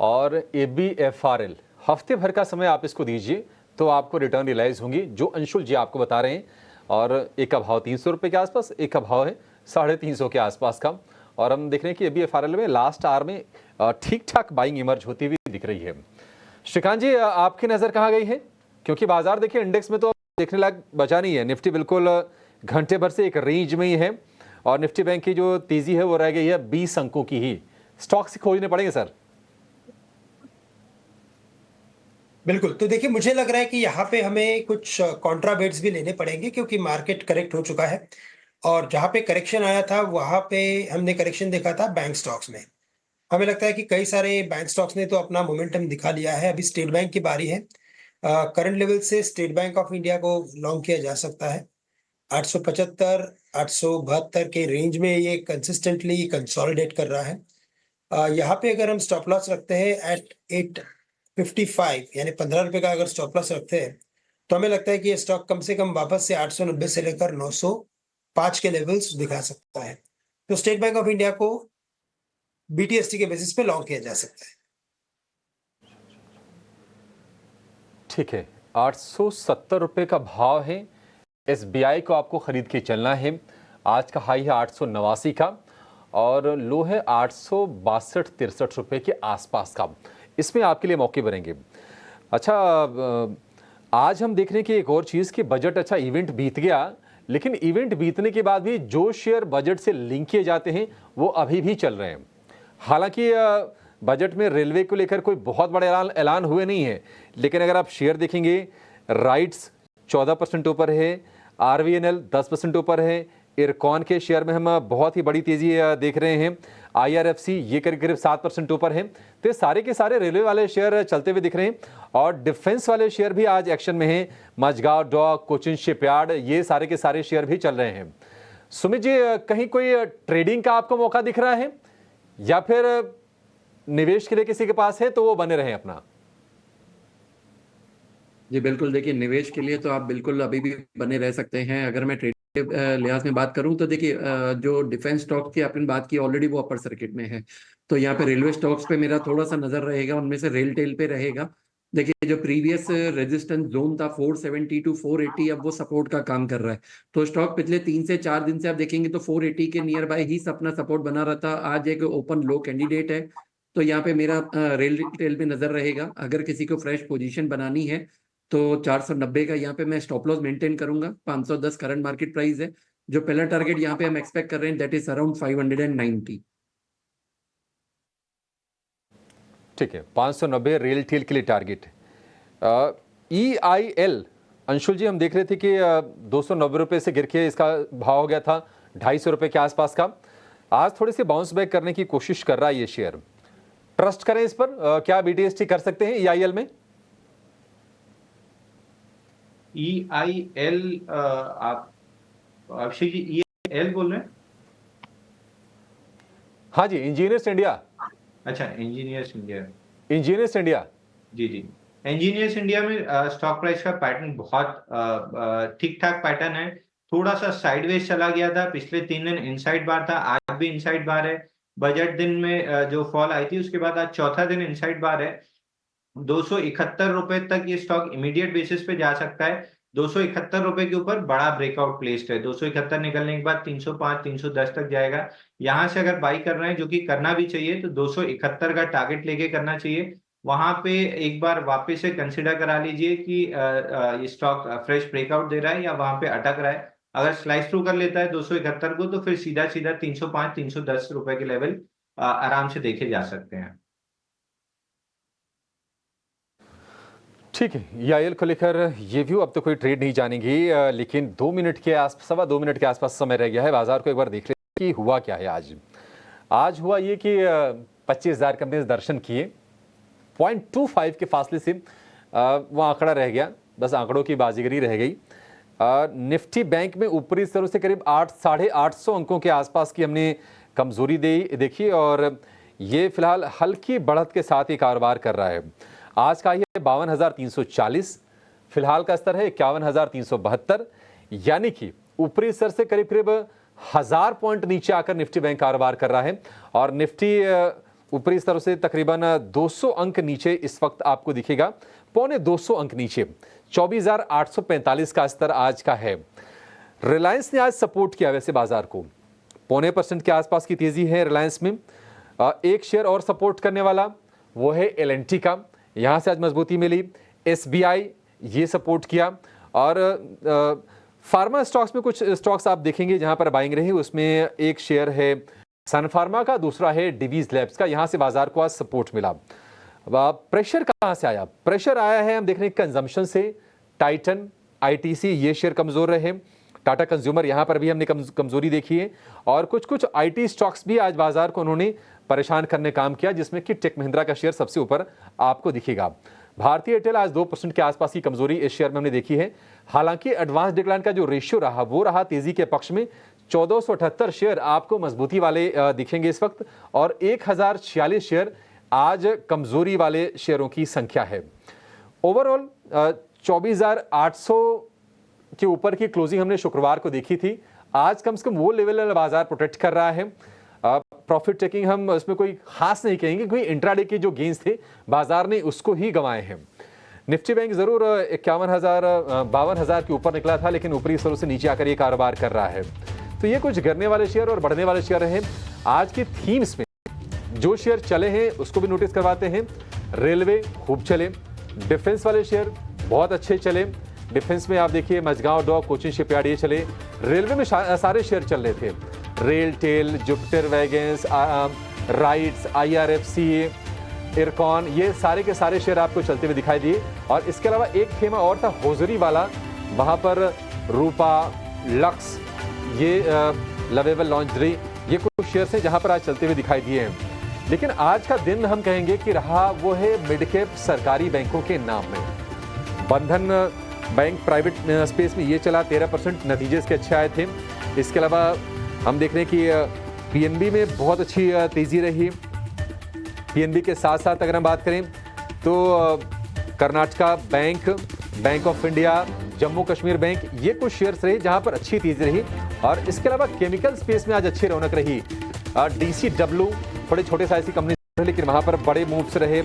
और ABFRL, हफ्ते भर का समय आप इसको दीजिए तो आपको रिटर्न रियलाइज होंगी जो अंशुल जी आपको बता रहे हैं। और एक का भाव 300 रुपये के आसपास, एक का भाव है 350 के आसपास का। और हम देख रहे हैं कि ABFRL में लास्ट आवर में ठीक ठाक बाइंग इमर्ज होती हुई दिख रही है। श्रीकांत जी आपकी नज़र कहाँ गई है, क्योंकि बाजार देखिए इंडेक्स में तो देखने लायक बचा नहीं है। निफ्टी बिल्कुल घंटे भर से एक रेंज में ही है और निफ्टी बैंक की जो तेजी है वो रह गई है 20 अंकों की ही। स्टॉक से खोजने पड़ेंगे सर। बिल्कुल, तो देखिए मुझे लग रहा है कि यहाँ पे हमें कुछ कॉन्ट्रा बेट्स भी लेने पड़ेंगे, क्योंकि मार्केट करेक्ट हो चुका है और जहाँ पे करेक्शन आया था वहाँ पे हमने करेक्शन देखा था बैंक स्टॉक्स में। हमें लगता है कि कई सारे बैंक स्टॉक्स ने तो अपना मोमेंटम दिखा लिया है। अभी स्टेट बैंक की बारी है। करंट लेवल से स्टेट बैंक ऑफ इंडिया को लॉन्ग किया जा सकता है। 875 872 के रेंज में ये कंसिस्टेंटली कंसोलिडेट कर रहा है। यहाँ पे अगर हम स्टॉप लॉस रखते हैं एट 855 यानी 15 रुपए का अगर स्टॉप लॉस रखते हैं तो हमें लगता है कि ये स्टॉक कम से कम वापस से 890 से लेकर 905 के लेवल्स दिखा सकता है। तो स्टेट बैंक ऑफ इंडिया को BTST के बेसिस पे लॉन्ग किया जा सकता है। ठीक है, 870 रुपये का भाव है। SBI को आपको खरीद के चलना है। आज का हाई है 889 का और लो है 862-63 रुपये के आसपास का। इसमें आपके लिए मौके बनेंगे। अच्छा, आज हम देख रहे हैं कि एक और चीज़ कि बजट, अच्छा इवेंट बीत गया, लेकिन इवेंट बीतने के बाद भी जो शेयर बजट से लिंक किए जाते हैं वो अभी भी चल रहे हैं। हालांकि बजट में रेलवे को लेकर कोई बहुत बड़े ऐलान हुए नहीं है, लेकिन अगर आप शेयर देखेंगे, राइट्स 14% ऊपर है, RVNL 10% ऊपर है, इरकॉन के शेयर में हम बहुत ही बड़ी तेज़ी देख रहे हैं, IRFC ये करीब 7% ऊपर है। तो ये सारे के सारे रेलवे वाले शेयर चलते हुए दिख रहे हैं और डिफेंस वाले शेयर भी आज एक्शन में हैं। मझगांव डॉक, कोचिन शिपयार्ड, ये सारे के सारे शेयर भी चल रहे हैं। सुमित जी कहीं कोई ट्रेडिंग का आपको मौका दिख रहा है या फिर निवेश के लिए किसी के पास है तो वो बने रहे अपना? जी बिल्कुल, देखिए निवेश के लिए तो आप बिल्कुल अभी भी बने रह सकते हैं। अगर मैं ट्रेड लिहाज में बात करूं तो देखिए जो डिफेंस स्टॉक की आपने बात की ऑलरेडी वो अपर सर्किट में है, तो यहाँ पे रेलवे स्टॉक्स पे मेरा थोड़ा सा नजर रहेगा, उनमें से रेल टेल पे रहेगा। देखिए जो प्रीवियस रेजिस्टेंस जोन था 470 टू 480, अब वो सपोर्ट का काम कर रहा है। तो स्टॉक पिछले 3 से 4 दिन से आप देखेंगे तो 480 के नियर बाय ही अपना सपोर्ट बना रहा था। आज एक ओपन लो कैंडिडेट है, तो यहाँ पे मेरा रेल टेल पे नजर रहेगा। अगर किसी को फ्रेश पोजीशन बनानी है तो 490 का यहाँ पे मैं स्टॉप लॉस मेंटेन करूंगा। 510 करंट मार्केट प्राइस है। जो पहला टारगेट यहाँ पे हम एक्सपेक्ट कर रहे हैं दैट इज अराउंड 590। ठीक है, 590 रेल टेल के लिए टारगेट। EIL अंशुल जी, हम देख रहे थे कि 290 रुपये से गिर के इसका भाव हो गया था 250 रुपये के आसपास का। आज थोड़ी सी बाउंस बैक करने की कोशिश कर रहा है ये शेयर। ट्रस्ट करें इस पर? क्या BTST कर सकते हैं EIL में? EIL आप अभिषेक जी EIL बोल रहे हैं? हाँ जी, इंजीनियर्स इंडिया। अच्छा, इंजीनियर्स इंडिया। इंजीनियर्स इंडिया, जी जी। इंजीनियर्स इंडिया में स्टॉक प्राइस का पैटर्न बहुत ठीक ठाक पैटर्न है। थोड़ा सा साइडवेज चला गया था, पिछले 3 दिन इनसाइड बार था, आज भी इनसाइड बार है। बजट दिन में जो फॉल आई थी उसके बाद आज चौथा दिन इनसाइड बार है। 271 रुपए तक ये स्टॉक इमीडिएट बेसिस पे जा सकता है। 271 रुपए के ऊपर बड़ा ब्रेकआउट प्लेस्ड है। 271 निकलने के बाद 305 310 तक जाएगा। यहां से अगर बाई कर रहे हैं, जो कि करना भी चाहिए, तो 271 का टारगेट लेके करना चाहिए। वहां पे एक बार वापस से कंसिडर करा लीजिए कि ये स्टॉक फ्रेश ब्रेकआउट दे रहा है या वहां पे अटक रहा है। अगर स्लाइस थ्रू कर लेता है 271 को, तो फिर सीधा सीधा 305 310 रुपए के लेवल आराम से देखे जा सकते हैं। ठीक है। EIL को लेकर ये व्यू अब तो कोई ट्रेड नहीं जानेगी, लेकिन 2 मिनट के सवा 2 मिनट के आसपास समय रह गया है। बाजार को एक बार देख ले कि हुआ क्या है आज। आज हुआ ये कि 25,000 के हमने दर्शन किए, 0.25 के फासले से वो आंकड़ा रह गया, बस आंकड़ों की बाजीगरी रह गई। निफ्टी बैंक में ऊपरी स्तरों से करीब 800-850 अंकों के आसपास की हमने कमजोरी देखी, और ये फिलहाल हल्की बढ़त के साथ ही कारोबार कर रहा है। आज का ये 52,340, फिलहाल का स्तर है 51,372, यानी कि ऊपरी स्तर से करीब करीब 1000 पॉइंट नीचे आकर निफ्टी बैंक कारोबार कर रहा है। और निफ्टी ऊपरी स्तरों से तकरीबन 200 अंक नीचे इस वक्त आपको दिखेगा, 225 अंक नीचे 24,845 का स्तर आज का है। रिलायंस ने आज सपोर्ट किया वैसे बाजार को, 0.25% के आसपास की तेजी है रिलायंस में। एक शेयर और सपोर्ट करने वाला वो है L&T का, यहाँ से आज मजबूती मिली। SBI ये सपोर्ट किया, और फार्मा स्टॉक्स में कुछ स्टॉक्स आप देखेंगे जहाँ पर बाइंग रही, उसमें एक शेयर है सन फार्मा का, दूसरा है डिवीज लैब्स का। यहाँ से बाजार को आज सपोर्ट मिला। प्रेशर कहाँ से आया? प्रेशर आया है हम देख रहे हैं कंजम्पशन से। टाइटन, ITC ये शेयर कमजोर रहे। टाटा कंज्यूमर यहाँ पर भी हमने कमजोरी देखी है, और कुछ IT स्टॉक्स भी आज बाजार को उन्होंने परेशान करने काम किया, जिसमें कि टेक महिंद्रा का शेयर सबसे ऊपर आपको दिखेगा। भारतीय एयरटेल आज 2% के आसपास की कमजोरी इस शेयर में हमने देखी है। हालांकि एडवांस डिक्लाइन का जो रेशियो रहा वो रहा तेजी के पक्ष में। 1478 शेयर आपको मजबूती वाले दिखेंगे इस वक्त, और 1046 शेयर आज कमजोरी वाले शेयरों की संख्या है। ओवरऑल 24,800 के ऊपर की क्लोजिंग हमने शुक्रवार को देखी थी। आज कम से कम वो लेवल बाजार प्रोटेक्ट कर रहा है। प्रॉफिट टेकिंग हम इसमें कोई खास नहीं कहेंगे, क्योंकि इंट्राडे के जो गेन्स थे बाजार ने उसको ही गंवाए हैं। निफ्टी बैंक जरूर 52,000 के ऊपर निकला था, लेकिन ऊपरी स्तरों से नीचे आकर ये कारोबार कर रहा है। तो ये कुछ गिरने वाले शेयर और बढ़ने वाले शेयर हैं। आज की थीम्स में जो शेयर चले हैं उसको भी नोटिस करवाते हैं। रेलवे खूब चले, डिफेंस वाले शेयर बहुत अच्छे चले। डिफेंस में आप देखिए मझगांव डॉक, कोचिन शिपयार्ड ये चले। रेलवे में सारे शेयर चल रहे थे, RailTel, Jupiter Wagons, RITES, IRFC, IRCON, ये सारे के सारे शेयर आपको चलते हुए दिखाई दिए। और इसके अलावा एक थीम और था होजरी वाला, वहाँ पर रूपा, लक्स, ये लवेबल लॉन्ड्री, ये कुछ शेयर्स हैं जहाँ पर आज चलते हुए दिखाई दिए हैं। लेकिन आज का दिन हम कहेंगे कि रहा वो है मिड कैप सरकारी बैंकों के नाम में। बंधन बैंक प्राइवेट स्पेस में ये चला, 13% नतीजे इसके अच्छे आए थे। इसके अलावा हम देख रहे हैं कि PNB में बहुत अच्छी तेजी रही। PNB के साथ साथ अगर हम बात करें तो Karnataka bank, bank of India, Jammu Kashmir bank, ये कुछ शेयर्स रहे जहां पर अच्छी तेजी रही। और इसके अलावा केमिकल स्पेस में आज अच्छी रौनक रही। DCW थोड़े छोटे साइज की कंपनी लेकिन वहां पर बड़े मूव्स रहे।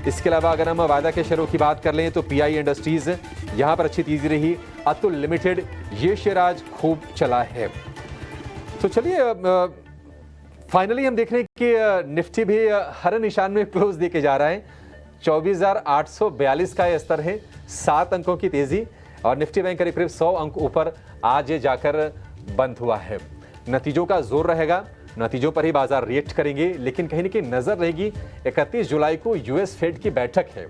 इसके अलावा अगर हम वायदा के शेयरों की बात कर लें तो PI इंडस्ट्रीज यहां पर अच्छी तेजी रही। अतुल लिमिटेड ये शेयर आज खूब चला है। तो चलिए फाइनली हम देख रहे हैं कि निफ्टी भी हर निशान में क्लोज देके जा रहा है। 24,842 का यह स्तर है, 7 अंकों की तेजी और निफ्टी बैंक करीब 100 अंक ऊपर आज ये जाकर बंद हुआ है। नतीजों का जोर रहेगा, नतीजों पर ही बाजार रिएक्ट करेंगे, लेकिन कहीं न कहीं नजर रहेगी 31 जुलाई को US फेड की बैठक है।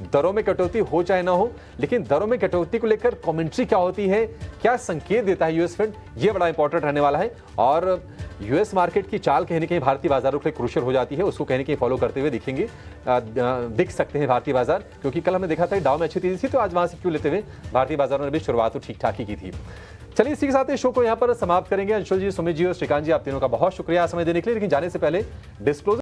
दरों में कटौती हो चाहे ना हो, लेकिन दरों में कटौती को लेकर कमेंट्री क्या होती है, क्या संकेत देता है US फेड, ये बड़ा इंपॉर्टेंट रहने वाला है। और US मार्केट की चाल कहीं न कहीं भारतीय बाजारों के लिए क्रूशियल हो जाती है, उसको कहीं न कहीं फॉलो करते हुए दिख सकते हैं भारतीय बाजार। क्योंकि कल हमने देखा था डाउ में अच्छी तेजी थी, तो आज वहां से क्यों लेते हुए भारतीय बाजारों ने भी शुरुआत तो ठीक ठाक ही की थी। चलिए इसी के साथ इस शो को यहाँ पर समाप्त करेंगे। अंशुल जी, सुमित जी और श्रीकांत जी, आप तीनों का बहुत शुक्रिया समय देने के लिए। लेकिन जाने से पहले डिस्क्लोजर